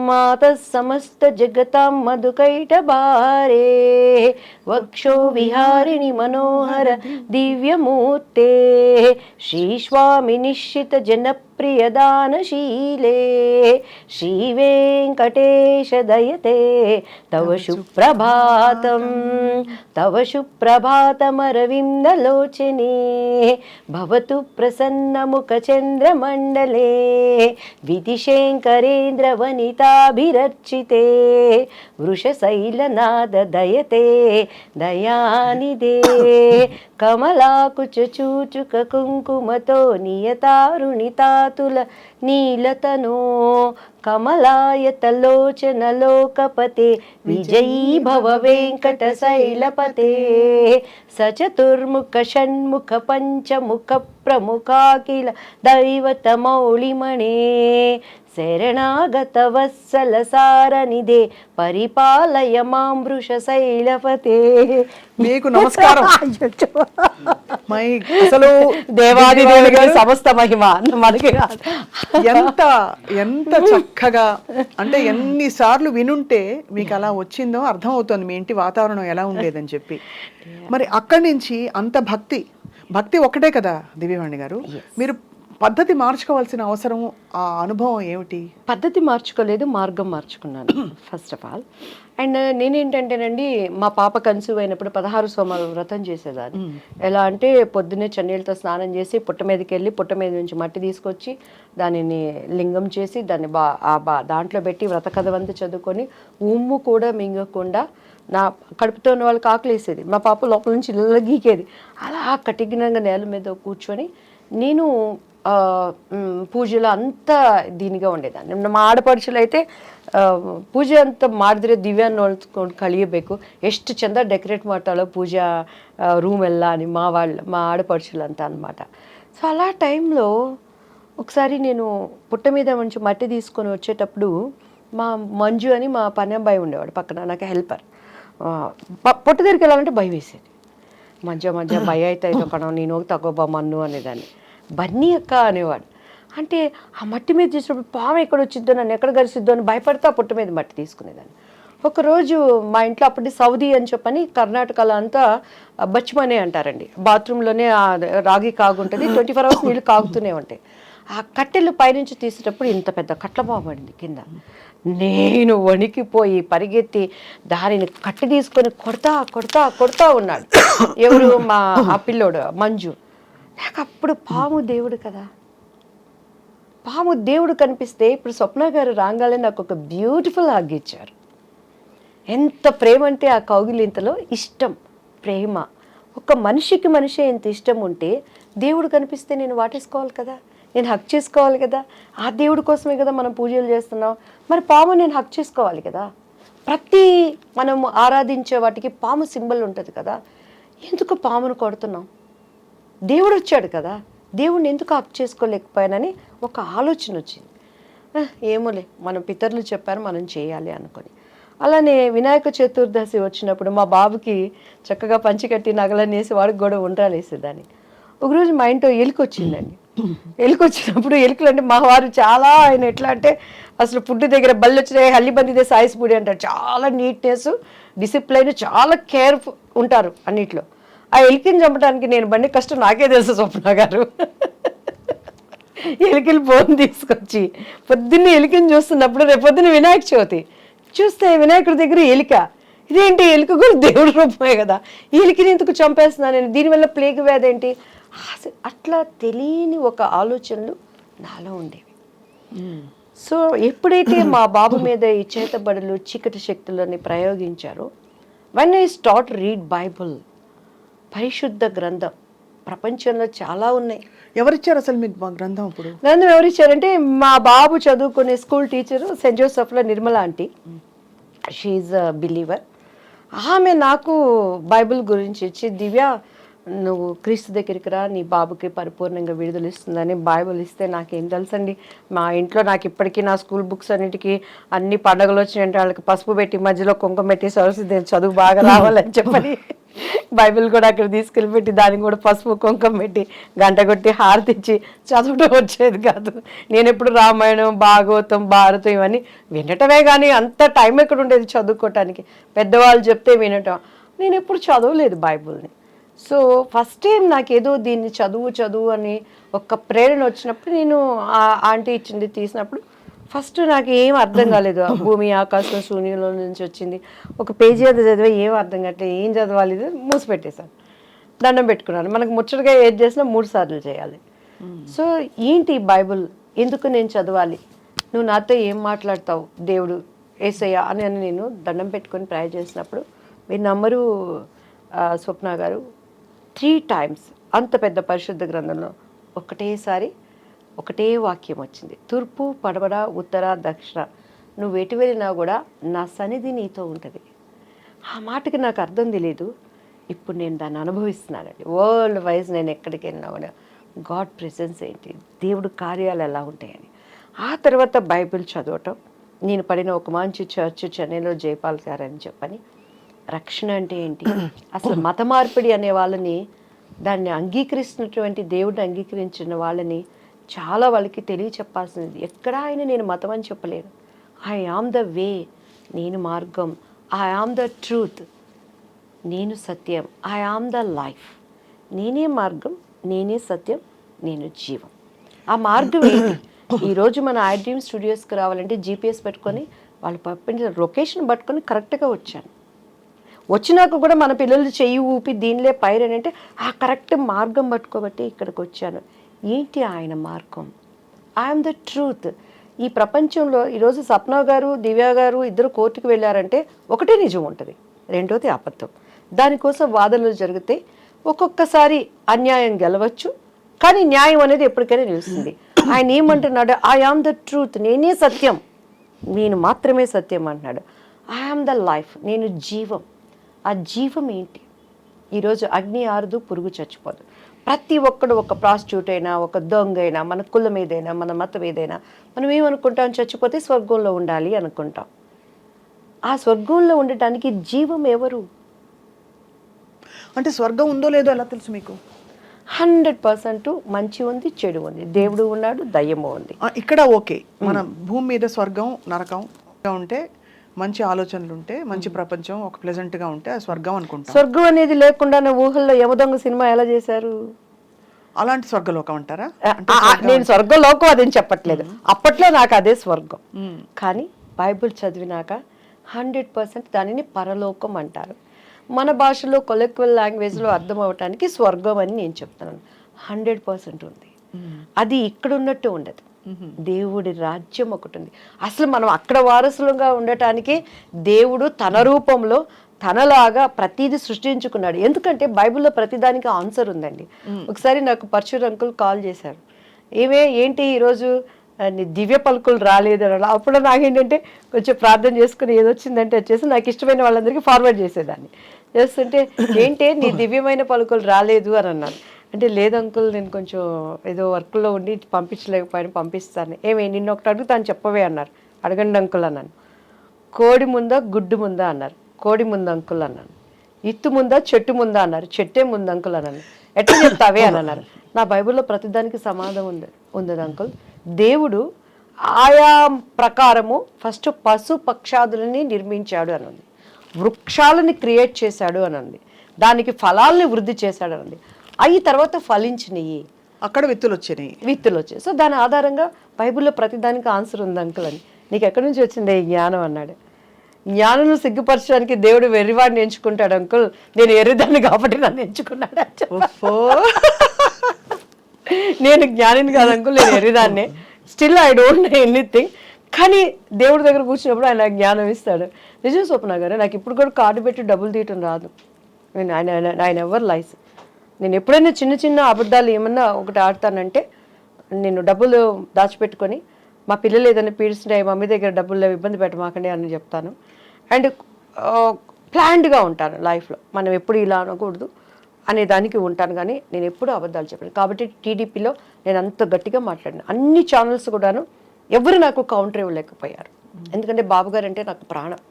మాతః సమస్త జగతాం మధుకైటభారే వక్షో విహారిణి మనోహర దివ్యమూర్తే శ్రీస్వామి నిశ్చిత జనప్రియదానశీలే శ్రీ వెంకటేశ దయతే తవ శుప్రభాతమరవిందలోచనే భవతు ప్రసన్నముఖచంద్రమండలే విధిశంకరేంద్ర వనితాభిరర్చితే వృషశైలనాద దయతే దయానిదే కమలాకుచూచుక కుంకుమతో నియతారుణితాతుల నీలతనో కమలాయతలోచన లోకపతే విజయీ భవ వెంకట శైలపతే సచతుర్ముఖ షణ్ముఖ పంచముఖ ప్రముఖాఖిల దైవతమౌళిమణే శరణాగత వత్సల సారనిదే పరిపాలయ మాం వృష శైలపతే. మీకు నమస్కారం. మై అసలు దేవాది దేవుడికి సమస్త మహిమ మనకి కాదు. ఎంత ఎంత చక్కగా అంటే ఎన్నిసార్లు వినుంటే మీకు అలా వచ్చిందో అర్థం అవుతుంది మీ ఇంటి వాతావరణం ఎలా ఉండేదని చెప్పి. మరి అక్కడి నుంచి అంత భక్తి ఒక్కటే కదా దివ్యవాణి గారు, మీరు పద్ధతి మార్చుకోవాల్సిన అవసరం, ఆ అనుభవం ఏమిటి? పద్ధతి మార్చుకోలేదు, మార్గం మార్చుకున్నాను ఫస్ట్ ఆఫ్ ఆల్. అండ్ నేనేంటంటేనండి, మా పాప కన్సీవ్ అయినప్పుడు 16 సోమవారం వ్రతం చేసేదాన్ని. ఎలా అంటే పొద్దున్నే చన్నీళ్ళతో స్నానం చేసి పుట్ట మీదకి వెళ్ళి పుట్ట మీద నుంచి మట్టి తీసుకొచ్చి దానిని లింగం చేసి దాన్ని దాంట్లో పెట్టి వ్రత కథవంతా చదువుకొని ఉమ్ము కూడా మింగకుండా నా కడుపుతో ఉన్న వాళ్ళకి ఆకలేసేది. మా పాప లోపల నుంచి ఇళ్ళ గీకేది. అలా కఠినంగా నేల మీద కూర్చొని నేను పూజలో అంతా దీనిగా ఉండేదాన్ని. మా ಆಡಪಡಿಸಲು అయితే ಪೂಜೆ ಅಂತ ಮಾಡಿದ್ರೆ ದಿವ್ಯ ನೋಡ್ಕೊಂಡು ಕಳಿಯಬೇಕು, ಎಷ್ಟು ಚಂದ ಡೆಕೋರೇಟ್ ಮಾಡ್ತಾಳೋ ಪೂಜಾ ರೂಮ್ ಎಲ್ಲ అని మా ఆడపడుచులు అంతా అనమాట. సో అలా టైంలో ఒకసారి నేను పుట్ట మీద నుంచి మట్టి తీసుకొని వచ్చేటప్పుడు మా మంజు అని మా పని అబ్బాయి ఉండేవాడు పక్కన, నాకు హెల్పర్. పుట్ట దగ్గరికి వెళ్ళాలంటే భయం వేసేది. మధ్య భయ అయితే కణం నేను ಹೋಗಿ ತಗೋಬಾ మన్ను అనేదాన్ని. బన్నీ అక్క అనేవాడు. అంటే ఆ మట్టి మీద చేసినప్పుడు పాము ఎక్కడ వచ్చిద్దో, నన్ను ఎక్కడ గరిసిద్దో అని భయపడితే ఆ పుట్ట మీద మట్టి తీసుకునేదాన్ని. ఒకరోజు మా ఇంట్లో అప్పటి సౌదీ అని చెప్పని కర్ణాటకలో అంతా బచ్మనే అంటారండి, బాత్రూంలోనే రాగి కాగుంటుంది, 24 hours నీళ్ళు కాగుతూనే ఉంటాయి. ఆ కట్టెలు పైనుంచి తీసేటప్పుడు ఇంత పెద్ద కట్ల పాము పడింది కింద. నేను వణికిపోయి పరిగెత్తి దానిని కట్టి తీసుకొని కొడతా ఉన్నాడు ఎవరు, మా ఆ పిల్లోడు మంజు. నాకు అప్పుడు పాము దేవుడు కదా, పాము దేవుడు కనిపిస్తే ఇప్పుడు స్వప్న గారు రాగానే నాకు ఒక బ్యూటిఫుల్ హగ్ ఇచ్చారు. ఎంత ప్రేమ అంటే ఆ కౌగిలింతలో ఇష్టం, ప్రేమ. ఒక మనిషికి మనిషి ఎంత ఇష్టం ఉంటే దేవుడు కనిపిస్తే నేను వాటేసుకోవాలి కదా, నేను హక్ చేసుకోవాలి కదా. ఆ దేవుడి కోసమే కదా మనం పూజలు చేస్తున్నాం. మరి పాము నేను హక్ చేసుకోవాలి కదా. ప్రతి మనం ఆరాధించే వాటికి పాము సింబల్ ఉంటుంది కదా. ఎందుకు పామును కొడుతున్నాం? దేవుడు వచ్చాడు కదా, దేవుడిని ఎందుకు హక్ చేసుకోలేకపోయానని ఒక ఆలోచన వచ్చింది. ఏమోలే, మనం పితరులు చెప్పారు మనం చేయాలి అనుకొని. అలానే వినాయక చతుర్దశి వచ్చినప్పుడు మా బాబుకి చక్కగా పంచికట్టి నగలన్నీ వేసి వాడికి కూడా ఉండ్రాలు వేసేదాన్ని. ఒకరోజు మా ఇంట్లో ఎలుక వచ్చిందండి. ఎలుక వచ్చినప్పుడు ఎలుకలు అంటే మా వారు చాలా, ఆయన ఎట్లా అంటే అసలు ఫుడ్ దగ్గర బళ్ళు వచ్చినాయి హల్లి బందిదే సాయిస్ పూడి అంటారు. చాలా నీట్నెస్, డిసిప్లైన్, చాలా కేర్ఫుల్ ఉంటారు అన్నిట్లో. ఆ ఎలికని చంపడానికి నేను బండి కష్టం నాకే తెలుసు స్వప్న గారు. ఎలికలు బోన్ తీసుకొచ్చి పొద్దున్నే ఎలికని చూస్తున్నప్పుడు రేపొద్దున వినాయక చవితి చూస్తే వినాయకుడి దగ్గర ఎలిక. ఇదేంటి, ఎలుక కూడా దేవుడి రూపమే కదా, ఈ ఎలికని ఎందుకు చంపేస్తున్నాను నేను, దీనివల్ల ప్లేగ్ వ్యాధి ఏంటి, అట్లా తెలియని ఒక ఆలోచనలు నాలో ఉండేవి. సో ఎప్పుడైతే మా బాబు మీద ఈ చేతబడులు చీకటి శక్తులని ప్రయోగించారో, when I start read Bible, పరిశుద్ధ గ్రంథం, ప్రపంచంలో చాలా ఉన్నాయి. ఎవరిచ్చారు అసలు మీకు మా గ్రంథం? ఇప్పుడు గ్రంథం ఎవరిచ్చారంటే మా బాబు చదువుకునే స్కూల్ టీచరు సెయింట్ జోసెఫ్లో Nirmala aunty, she's a believer. ఆమె నాకు బైబిల్ గురించి ఇచ్చి, దివ్య నువ్వు క్రీస్తు దగ్గరికి రా, నీ బాబుకి పరిపూర్ణంగా విడుదల ఇస్తుందని బైబిల్ ఇస్తే నాకేం తెలుసండి. మా ఇంట్లో నాకు ఇప్పటికీ నా స్కూల్ బుక్స్ అన్నిటికీ అన్ని పండుగలు వచ్చినాయంటే వాళ్ళకి పసుపు పెట్టి మధ్యలో కుంకుమ పెట్టి సరస్వతి చదువు బాగా రావాలని చెప్పని బైబిల్ కూడా అక్కడ తీసుకెళ్ళి పెట్టి దానికి కూడా పసుపు కుంకుమ పెట్టి గంట కొట్టి హారతిచ్చి చదవడం వచ్చేది కాదు. నేను ఎప్పుడు రామాయణం, భాగవతం, భారతం ఇవన్నీ వినటమే కానీ అంత టైం ఎక్కడ ఉండేది చదువుకోవటానికి. పెద్దవాళ్ళు చెప్తే వినటం, నేను ఎప్పుడు చదవలేదు బైబిల్ని. సో ఫస్ట్ టైం నాకేదో దీన్ని చదువు అని ఒక ప్రేరణ వచ్చినప్పుడు నేను ఆంటీ ఇచ్చింది తీసినప్పుడు ఫస్ట్ నాకు ఏం అర్థం కాలేదు. భూమి ఆకాశం శూన్యంలో నుంచి వచ్చింది, ఒక పేజీ అది చదివా ఏం అర్థం కావట్లేదు, ఏం చదవాలి మూసి పెట్టేశాను, దండం పెట్టుకున్నాను. మనకు ముచ్చటగా ఏది చేసినా 3 సార్లు చేయాలి. సో ఏంటి బైబుల్, ఎందుకు నేను చదవాలి, నువ్వు నాతో ఏం మాట్లాడతావు దేవుడు యేసయ్య అని నేను దండం పెట్టుకొని ప్రేయర్ చేసినప్పుడు, మీరు నమ్మరు స్వప్న గారు, 3 times అంత పెద్ద పరిశుద్ధ గ్రంథంలో ఒకటేసారి ఒకటే వాక్యం వచ్చింది, తూర్పు పడమర ఉత్తర దక్షిణ నువ్వు ఎటు వెళ్ళినా కూడా నా సన్నిధి నీతో ఉంటుంది. ఆ మాటకి నాకు అర్థం తెలియదు, ఇప్పుడు నేను దాన్ని అనుభవిస్తున్నానండి. వరల్డ్ వైజ్ నేను ఎక్కడికి వెళ్ళినా కూడా గాడ్ ప్రెసెన్స్ ఏంటి, దేవుడు కార్యాలు ఎలా ఉంటాయని ఆ తర్వాత బైబిల్ చదవటం, నేను పడిన ఒక మంచి చర్చ్ చెన్నైలో జైపాల్ గారు అని చెప్పని, రక్షణ అంటే ఏంటి, అసలు మత మార్పిడి అనే వాళ్ళని, దాన్ని అంగీకరిస్తున్నటువంటి దేవుడిని అంగీకరించిన వాళ్ళని చాలా వాళ్ళకి తెలియచెప్పాల్సింది. ఎక్కడా ఆయన నేను మతం అని చెప్పలేను. ఐ ఆమ్ ద వే, నేను మార్గం, ఐ ఆమ్ ద ట్రూత్, నేను సత్యం, ఐ ఆమ్ ద లైఫ్, నేనే మార్గం, నేనే సత్యం, నేను జీవం. ఆ మార్గం ఏంటి? ఈరోజు మన ఐడ్రీమ్ స్టూడియోస్కి రావాలంటే జీపీఎస్ పెట్టుకొని వాళ్ళు పంపించిన లొకేషన్ పట్టుకొని కరెక్ట్గా వచ్చాను. వచ్చినాక కూడా మన పిల్లలు చెయ్యి ఊపి దీనిలే పైరని అంటే ఆ కరెక్ట్ మార్గం పట్టుకోబట్టి ఇక్కడికి వచ్చాను. ఏంటి ఆయన మార్గం? I'm the truth. ఈ ప్రపంచంలో ఈరోజు సప్న గారు, దివ్య గారు ఇద్దరు కోర్టుకు వెళ్ళారంటే ఒకటే నిజం ఉంటుంది, రెండోది అబద్ధం. దానికోసం వాదనలు జరిగితే ఒక్కొక్కసారి అన్యాయం గెలవచ్చు, కానీ న్యాయం అనేది ఎప్పటికైనా నిలుస్తుంది. ఆయన ఏమంటున్నాడు? ఐ ఆమ్ ద ట్రూత్, నేనే సత్యం, నేను మాత్రమే సత్యం అంటున్నాడు. ఐ ఆమ్ ద లైఫ్, నేను జీవం. ఆ జీవం ఏంటి? ఈరోజు అగ్ని ఆరదు, పురుగు చచ్చిపోదు. ప్రతి ఒక్కడు, ఒక ప్రాస్టిట్యూట్ అయినా, ఒక దొంగ అయినా, మన కులం ఏదైనా, మన మతం ఏదైనా, మనం ఏమనుకుంటాం? చచ్చిపోతే స్వర్గంలో ఉండాలి అనుకుంటాం. ఆ స్వర్గంలో ఉండటానికి జీవం ఎవరు? అంటే స్వర్గం ఉందో లేదో ఎలా తెలుసు మీకు? 100% మంచి ఉంది, చెడు ఉంది, దేవుడు ఉన్నాడు, దయ్యము ఉంది. ఇక్కడ ఓకే, మన భూమి మీద స్వర్గం నరకం ఉంటే, మంచి ఆలోచనలు ఉంటే, మంచి ప్రపంచం ఒక ప్లెజెంట్ గా ఉంటే ఆ స్వర్గం అనుకుంటాం. స్వర్గం అనేది లేకుండా ఊహల్లో యమదొంగ సినిమా ఎలా చేశారు? అలాంటి స్వర్గలోకం అంటారా? నేను స్వర్గలోకం అదేం చెప్పట్లేదు, అప్పట్లో నాకు అదే స్వర్గం. కానీ బైబిల్ చదివినాక 100% దానిని పరలోకం అంటారు. మన భాషలో కొలెక్వల్ లాంగ్వేజ్లో అర్థం అవటానికి స్వర్గం అని నేను చెప్తున్నాను. 100% ఉంది. అది ఇక్కడ ఉన్నట్టు ఉండదు. దేవుడి రాజ్యం ఒకటి ఉంది. అసలు మనం అక్కడ వారసులుగా ఉండటానికి దేవుడు తన రూపంలో తనలాగా ప్రతిదీ సృష్టించుకున్నాడు. ఎందుకంటే బైబిల్లో ప్రతిదానికి ఆన్సర్ ఉందండి. ఒకసారి నాకు పరశుర్ అంకుల్ కాల్ చేశారు, ఏంటి ఈరోజు నీ దివ్య పలుకులు రాలేదు అని. అప్పుడు నాకేంటంటే కొంచెం ప్రార్థన చేసుకుని ఏదొచ్చిందంటే వచ్చేసి నాకు ఇష్టమైన వాళ్ళందరికీ ఫార్వర్డ్ చేసేదాన్ని. చేస్తుంటే ఏంటి నీ దివ్యమైన పలుకులు రాలేదు అని అన్నాను. అంటే లేదు అంకుల్, నేను కొంచెం ఏదో వర్క్లో ఉండి పంపించలేకపోయాను, పంపిస్తాను. నిన్న ఒకటి అడుగుతాను చెప్పవే అన్నారు. అడగండి అంకుల్ అన్నాను. కోడి ముందా గుడ్డు ముందా అన్నారు. కోడి ముందు అంకుల్ అన్నాను. ఇత్తు ముందా చెట్టు ముందా అన్నారు. చెట్టే ముందు అంకుల్ అన్నాను. ఎట్లా చెప్తావే అని అన్నారు. నా బైబిల్లో ప్రతిదానికి సమాధానం ఉంది అంకుల్. దేవుడు ఆయా ప్రకారము ఫస్ట్ పశు పక్షాదులని నిర్మించాడు అని ఉంది, వృక్షాలని క్రియేట్ చేశాడు అని ఉంది, దానికి ఫలాల్ని వృద్ధి చేశాడు అని ఉంది. అవి తర్వాత ఫలించినవి, అక్కడ విత్తులు వచ్చాయి. సో దాని ఆధారంగా బైబిల్లో ప్రతిదానికి ఆన్సర్ ఉంది అంకుల్ అని. నీకు ఎక్కడి నుంచి వచ్చింది ఈ జ్ఞానం అన్నాడు. జ్ఞానం సిగ్గుపరచడానికి దేవుడు వెర్రివాడిని ఎంచుకుంటాడు అంకుల్, నేను ఎర్రిదాన్ని కాబట్టి నన్ను ఎంచుకున్నాడు. నేను జ్ఞానిని కాదు అంకుల్, నేను ఎర్రిదాన్నే. Still I don't know anything. కానీ దేవుడి దగ్గర కూర్చున్నప్పుడు ఆయన జ్ఞానం ఇస్తాడు. నిజం స్వప్న గారు, నాకు ఇప్పుడు కూడా కార్డు పెట్టి డబ్బులు తీయటం రాదు. ఆయన ఎవరు లైస్. నేను ఎప్పుడైనా చిన్న చిన్న అబద్ధాలు ఏమన్నా ఒకటి ఆడతానంటే, నేను డబ్బులు దాచిపెట్టుకొని మా పిల్లలు ఏదైనా పీడిస్తుంటే మమ్మీ దగ్గర డబ్బులు ఇబ్బంది పెట్టమాకండి అని చెప్తాను. అండ్ ప్లాన్డ్గా ఉంటాను లైఫ్లో. మనం ఎప్పుడు ఇలా అనకూడదు అనే దానికి ఉంటాను, కానీ నేను ఎప్పుడు అబద్ధాలు చెప్పాను. కాబట్టి టీడీపీలో నేను అంత గట్టిగా మాట్లాడిన అన్ని ఛానల్స్ కూడాను ఎవరు నాకు కౌంటర్ ఇవ్వలేకపోయారు. ఎందుకంటే బాబు గారు అంటే నాకు ప్రాణం,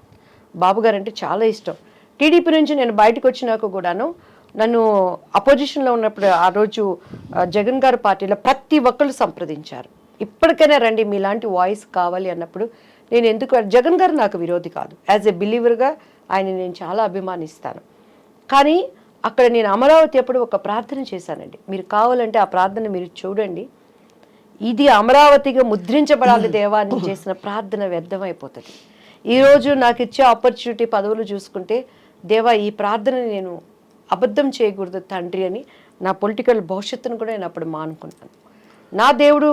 బాబు గారు అంటే చాలా ఇష్టం. టీడీపీ నుంచి నేను బయటకు వచ్చినాక కూడాను నన్ను అపోజిషన్లో ఉన్నప్పుడు ఆ రోజు జగన్ గారి పార్టీలో ప్రతి ఒక్కళ్ళు సంప్రదించారు. ఇప్పటికైనా రండి, మీలాంటి వాయిస్ కావాలి అన్నప్పుడు నేను ఎందుకు, జగన్ గారు నాకు విరోధి కాదు, యాజ్ ఎ బిలీవర్గా ఆయన నేను చాలా అభిమానిస్తాను. కానీ అక్కడ నేను అమరావతి అప్పుడు ఒక ప్రార్థన చేశానండి. మీరు కావాలంటే ఆ ప్రార్థన మీరు చూడండి. ఇది అమరావతిగా ముద్రించబడాలి దేవా అని చేసిన ప్రార్థన వ్యర్థమైపోతుంది. ఈరోజు నాకు ఇచ్చే ఆపర్చునిటీ పదవులు చూసుకుంటే, దేవా ఈ ప్రార్థనని నేను అబద్ధం చేయకూడదు తండ్రి అని నా పొలిటికల్ భవిష్యత్తును కూడా నేను అప్పుడు మానుకున్నాను. నా దేవుడు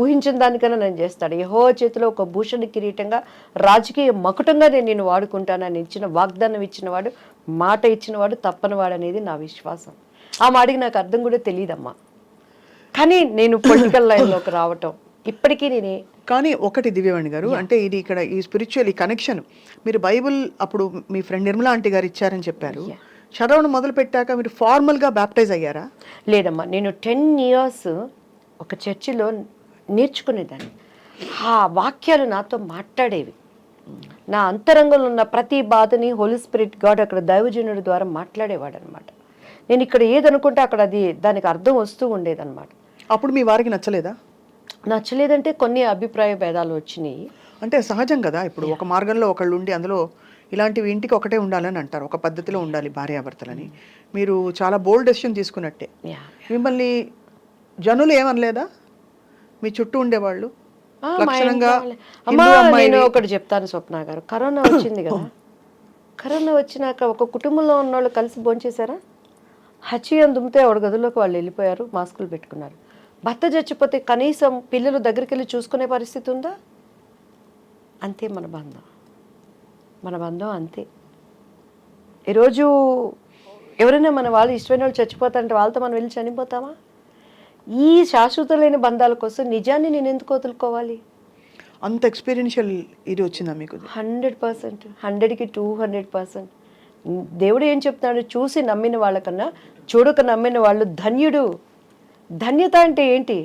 ఊహించిన దానికన్నా నేను చేస్తాడు. యెహోవా చేతిలో ఒక భూషణ కిరీటంగా రాజకీయ మకుటంగా నేను వాడుకుంటానని ఇచ్చిన వాగ్దానం ఇచ్చినవాడు, మాట ఇచ్చినవాడు తప్పనివాడు అనేది నా విశ్వాసం. ఆ మాటకి నాకు అర్థం కూడా తెలియదమ్మా. కానీ నేను పొలిటికల్ లైన్లోకి రావటం ఇప్పటికీ నేనే. కానీ ఒకటి దివ్యవాణి గారు, అంటే ఇది ఇక్కడ ఈ స్పిరిచువల్ ఈ కనెక్షన్ మీరు బైబుల్ అప్పుడు మీ ఫ్రెండ్ నిర్మలా ఆంటీ గారు ఇచ్చారని చెప్పారు. చదవడం మొదలు పెట్టాక మీరు ఫార్మల్గా బ్యాప్టైజ్ అయ్యారా? లేదమ్మా, నేను 10 years ఒక చర్చిలో నేర్చుకునేదాన్ని. ఆ వాక్యాలు నాతో మాట్లాడేవి. నా అంతరంగంలో ఉన్న ప్రతి బాధని హోలీ స్పిరిట్ గాడ్ అక్కడ దైవజనుడి ద్వారా మాట్లాడేవాడు అనమాట. నేను ఇక్కడ ఏదనుకుంటే అక్కడ అది దానికి అర్థం వస్తూ ఉండేదన్నమాట. అప్పుడు మీ వారికి నచ్చలేదా? నచ్చలేదంటే కొన్ని అభిప్రాయ భేదాలు వచ్చినాయి. అంటే సహజం కదా, ఇప్పుడు ఒక మార్గంలో ఒకళ్ళు ఉండి అందులో ఇలాంటివి ఇంటికి ఒకటే ఉండాలని అంటారు, ఒక పద్ధతిలో ఉండాలి భార్యాభర్తలని. మీరు చాలా బోల్డ్ డెసిషన్ తీసుకున్నట్టే. మిమ్మల్ని జనులు ఏమనలేదా మీ చుట్టూ ఉండేవాళ్ళు? లక్షణంగా నేను ఒకటి చెప్తాను స్వప్న గారు, కరోనా వచ్చింది కదా, కరోనా వచ్చినాక ఒక కుటుంబంలో ఉన్న వాళ్ళు కలిసి భోంచేశారా? హచ్చియం దుమ్మితే ఒక గదిలోకి వాళ్ళు వెళ్ళిపోయారు, మాస్కులు పెట్టుకున్నారు. భర్త చచ్చిపోతే కనీసం పిల్లలు దగ్గరికి వెళ్ళి చూసుకునే పరిస్థితి ఉందా? అంతే మన బంధం, మన బంధం అంతే. ఈరోజు ఎవరైనా మన వాళ్ళు ఇష్టమైన వాళ్ళు చచ్చిపోతారంటే వాళ్ళతో మనం వెళ్ళి చనిపోతామా? ఈ శాశ్వత లేని బంధాల కోసం నిజాన్ని నేను ఎందుకు వదులుకోవాలి? అంత ఎక్స్పీరియన్షియల్ ఇది వచ్చిందా మీకు? 100%, 100కి 200%. దేవుడు ఏం చెప్తున్నాడు? చూసి నమ్మిన వాళ్ళకన్నా చూడక నమ్మిన వాళ్ళు ధన్యుడు. ధన్యత అంటే ఏంటి?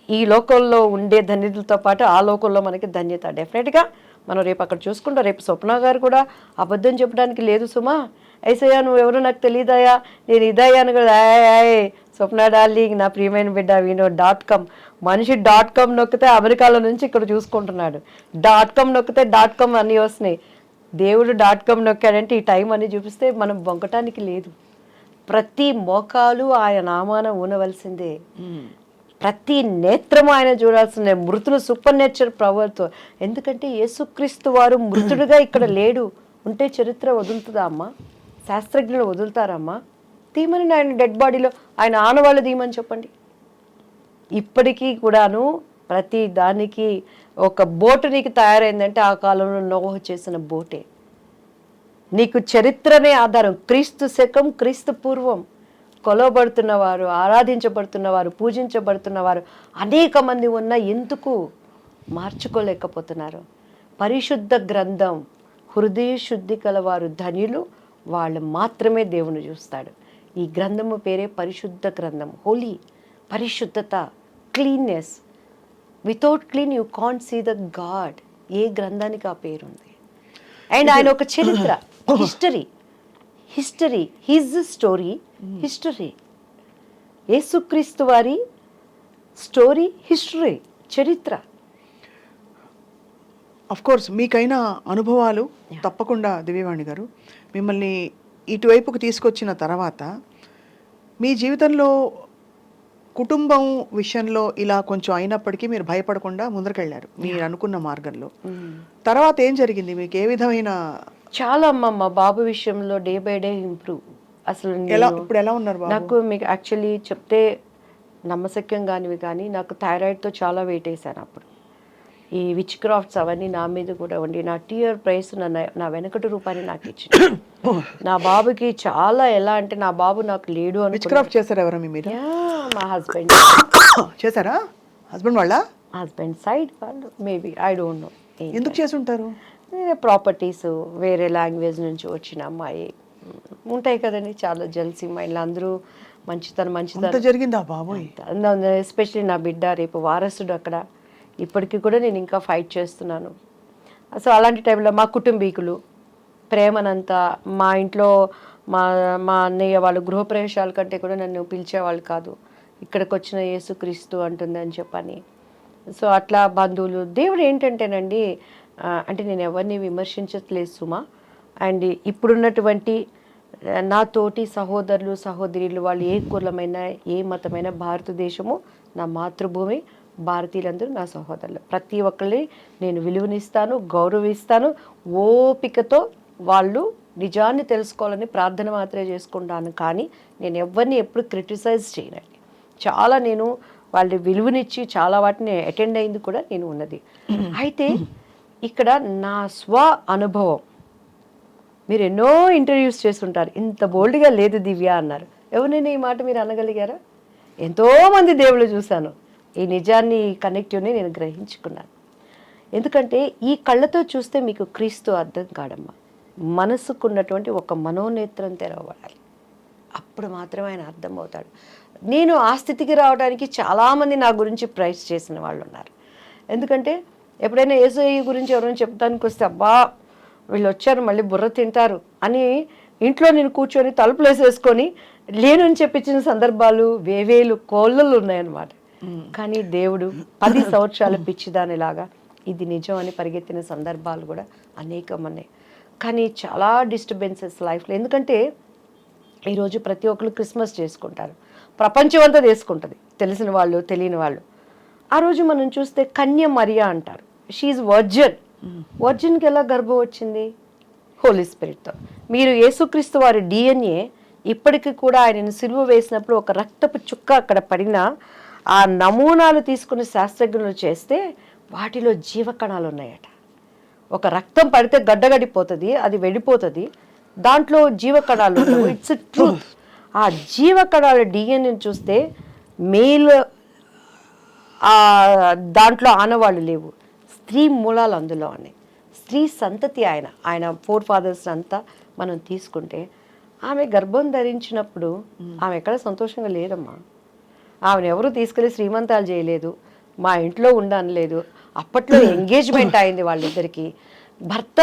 ఈ లోకంలో ఉండే ధన్యతలతో పాటు ఆ లోకంలో మనకి ధన్యత. డెఫినెట్గా మనం రేపు అక్కడ చూసుకుంటాం. రేపు స్వప్న గారు కూడా అబద్ధం చెప్పడానికి లేదు సుమా. ఐసయ్యా నువ్వెవరో నాకు తెలియదయా, నేను ఇదయ్యాను కదా, స్వప్న డార్లింగ్ నా ప్రియమైన బిడ్డ వినో.com. మనిషి .com నొక్కితే అమెరికాలో నుంచి ఇక్కడ చూసుకుంటున్నాడు. .com నొక్కితే .com అన్నీ వస్తున్నాయి. దేవుడు .com నొక్కాడంటే ఈ టైం అని చూపిస్తే మనం బొంకటానికి లేదు. ప్రతి మోకాలు ఆయన నామాన ఊనవలసిందే, ప్రతి నేత్రము ఆయన చూడాల్సిందే. మృతులు సూపర్ నేచర్ పవర్తో. ఎందుకంటే యేసుక్రీస్తు వారు మృతుడుగా ఇక్కడ లేడు. ఉంటే చరిత్ర వదులుతుందా అమ్మా? శాస్త్రజ్ఞులు వదులుతారమ్మా? తీమని ఆయన డెడ్ బాడీలో ఆయన ఆనవాళ్ళు తీయమని చెప్పండి. ఇప్పటికీ కూడాను ప్రతి దానికి ఒక బోటు నీకు తయారైందంటే ఆ కాలంలో నోహ చేసిన బోటే. నీకు చరిత్రనే ఆధారం. క్రీస్తు శకం, క్రీస్తు పూర్వం కొలవబడుతున్నవారు, ఆరాధించబడుతున్నవారు, పూజించబడుతున్నవారు అనేక మంది ఉన్న ఎందుకు మార్చుకోలేకపోతున్నారు? పరిశుద్ధ గ్రంథం, హృదయ శుద్ధి కలవారు ధన్యులు, వాళ్ళు మాత్రమే దేవుని చూస్తాడు. ఈ గ్రంథము పేరే పరిశుద్ధ గ్రంథం. హోలీ, పరిశుద్ధత, cleanness. Without clean you can't see the God. ఏ గ్రంథానికి ఆ పేరుంది? అండ్ ఆయన ఒక చరిత్ర, హిస్టరీ, హిజ్ స్టోరీ, హిస్టరీ. యేసుక్రీస్తు వారి స్టోరీ, హిస్టరీ, చరిత్ర. అఫ్ కోర్స్ మీకైన అనుభవాలు తప్పకుండా దివ్యవాణి గారు మిమ్మల్ని ఇటువైపుకు తీసుకొచ్చిన తర్వాత మీ జీవితంలో కుటుంబం విషయంలో ఇలా కొంచెం అయినప్పటికీ మీరు భయపడకుండా ముందరకెళ్ళారు మీరు అనుకున్న మార్గంలో. తర్వాత ఏం జరిగింది? మీకు ఏ విధమైన? చాలా అమ్మ, మా బాబు విషయంలో డే బై డే ఇంప్రూవ్. అసలు ఇప్పుడు ఎలా ఉన్నారు బాబు? నాకు మీకు యాక్చువల్లీ చెప్తే నమ్మశక్యం కానివి, కానీ నాకు థైరాయిడ్తో చాలా వెయిట్ వేసాను అప్పుడు. ఈ విచ్ క్రాఫ్ట్స్ అవన్నీ నా మీద కూడా ఉండి నా టీఆర్ ప్రైస్ నా వెనకటి రూపాయలు నాకు ఇచ్చింది. నా బాబుకి చాలా ఎలా అంటే నా బాబు నాకు లేడు అని. విచ్ క్రాఫ్ట్ చేశారు ఎవరు మీ మీద? మా హస్బెండ్ చేశారా? హస్బెండ్ వాళ్ళ? హస్బెండ్ సైడ్ వాళ్ళు మేబీ, ఐ డోంట్ నో. ఎందుకు చేసి ఉంటారు? ప్రాపర్టీస్, వేరే లాంగ్వేజ్ నుంచి వచ్చిన అమ్మాయి ఉంటాయి కదండి, చాలా జెల్సీ మైండ్లు. అందరూ మంచితనం జరిగిందా బాబోయ్? ఎస్పెషలీ నా బిడ్డ రేపు వారసుడు అక్కడ. ఇప్పటికీ కూడా నేను ఇంకా ఫైట్ చేస్తున్నాను. సో అలాంటి టైంలో మా కుటుంబీకులు ప్రేమనంతా మా ఇంట్లో మా అన్నయ్య వాళ్ళు గృహప్రవేశాల కంటే కూడా నన్ను పిలిచేవాళ్ళు కాదు. ఇక్కడికి వచ్చిన యేసుక్రీస్తు అంటుందని చెప్పని. సో అట్లా బంధువులు, దేవుడు ఏంటంటేనండి, అంటే నేను ఎవరిని విమర్శించట్లేదు సుమా. అండ్ ఇప్పుడున్నటువంటి నా తోటి సహోదరులు సహోదరులు వాళ్ళు ఏ కులమైన ఏ మతమైన, భారతదేశము నా మాతృభూమి, భారతీయులందరూ నా సహోదరులు. ప్రతి ఒక్కరిని నేను విలువనిస్తాను, గౌరవిస్తాను. ఓపికతో వాళ్ళు నిజాన్ని తెలుసుకోవాలని ప్రార్థన మాత్రమే చేసుకుంటాను. కానీ నేను ఎవరిని ఎప్పుడు క్రిటిసైజ్ చేయనండి. చాలా నేను వాళ్ళ విలువనిచ్చి చాలా వాటిని అటెండ్ అయింది కూడా నేను ఉన్నది. అయితే ఇక్కడ నా స్వ అనుభవం, మీరు ఎన్నో ఇంటర్వ్యూస్ చేస్తుంటారు, ఇంత బోల్డ్గా లేదు దివ్య అన్నారు. ఎవరినైనా ఈ మాట మీరు అనగలిగారా? ఎంతోమంది దేవుళ్ళు చూశాను. ఈ నిజాన్ని, ఈ కనెక్టివ్ని నేను గ్రహించుకున్నాను. ఎందుకంటే ఈ కళ్ళతో చూస్తే మీకు క్రీస్తు అర్థం కాడమ్మా. మనసుకున్నటువంటి ఒక మనోనేత్రం తెరవబడాలి, అప్పుడు మాత్రమే ఆయన అర్థమవుతాడు. నేను ఆ స్థితికి రావడానికి చాలామంది నా గురించి ప్రైజ్ చేసిన వాళ్ళు ఉన్నారు. ఎందుకంటే ఎప్పుడైనా యేసయ్య గురించి ఎవరైనా చెప్తానికి వస్తే అబ్బా వీళ్ళు వచ్చారు మళ్ళీ బుర్ర తింటారు అని ఇంట్లో నేను కూర్చొని తలుపులు వేసేసుకొని లేనని చెప్పించిన సందర్భాలు వేవేలు కోళ్ళలు ఉన్నాయన్నమాట. కానీ దేవుడు 10 సంవత్సరాల పిచ్చిదానిలాగా ఇది నిజం అని పరిగెత్తిన సందర్భాలు కూడా అనేకం ఉన్నాయి. కానీ చాలా డిస్టర్బెన్సెస్ లైఫ్లో. ఎందుకంటే ఈరోజు ప్రతి ఒక్కరు క్రిస్మస్ చేసుకుంటారు, ప్రపంచం అంతా చేసుకుంటుంది, తెలిసిన వాళ్ళు తెలియని వాళ్ళు. ఆ రోజు మనం చూస్తే కన్య మరియా అంటారు, షీఈ్ వర్జిన్. వర్జిన్కి ఎలా గర్భం వచ్చింది? హోలీ స్పిరిట్తో. మీరు యేసుక్రీస్తు వారి DNA ఇప్పటికీ కూడా ఆయనను సిలువ వేసినప్పుడు ఒక రక్తపు చుక్క అక్కడ పడినా ఆ నమూనాలు తీసుకుని శాస్త్రజ్ఞులు చేస్తే వాటిలో జీవకణాలు ఉన్నాయట. ఒక రక్తం పడితే గడ్డగడిపోతుంది, అది వెళ్ళిపోతుంది, దాంట్లో జీవకణాలు ఉండవు. It's truth. ఆ జీవకణాల DNA చూస్తే మేల్ దాంట్లో ఆనవాళ్ళు లేవు, స్త్రీ మూలాలు అందులో ఉన్నాయి. స్త్రీ సంతతి ఆయన ఫోర్ ఫాదర్స్ అంతా మనం తీసుకుంటే ఆమె గర్భం ధరించినప్పుడు ఆమె ఎక్కడ సంతోషంగా లేదమ్మా. ఆమెను ఎవరు తీసుకెళ్ళి శ్రీమంతాలు చేయలేదు, మా ఇంట్లో ఉండనలేదు. అప్పట్లో ఎంగేజ్మెంట్ అయింది వాళ్ళిద్దరికి, భర్త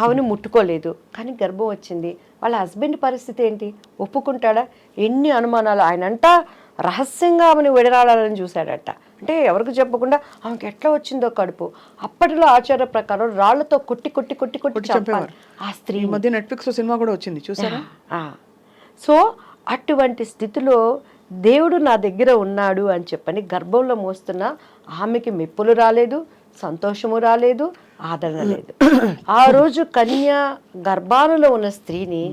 ఆమెను ముట్టుకోలేదు, కానీ గర్భం వచ్చింది. వాళ్ళ హస్బెండ్ పరిస్థితి ఏంటి? ఒప్పుకుంటాడా? ఎన్ని అనుమానాలు. ఆయనంట రహస్యంగా ఆమెను విడనాడాలని చూశాడట. అంటే ఎవరికి చెప్పకుండా ఆమెకి ఎట్లా వచ్చిందో కడుపు. అప్పటిలో ఆచార ప్రకారం రాళ్లతో కొట్టి కొట్టి కొట్టి కొట్టి చంపారు ఆ స్త్రీ. మధ్య నెట్ఫ్లిక్స్ సినిమా కూడా వచ్చింది, చూసారా? సో అటువంటి స్థితిలో దేవుడు నా దగ్గర ఉన్నాడు అని చెప్పని గర్భంలో మోస్తున్న ఆమెకి మెప్పులు రాలేదు, సంతోషము రాలేదు, ఆదరణ లేదు. ఆ రోజు కన్య గర్భాలలో ఉన్న స్త్రీని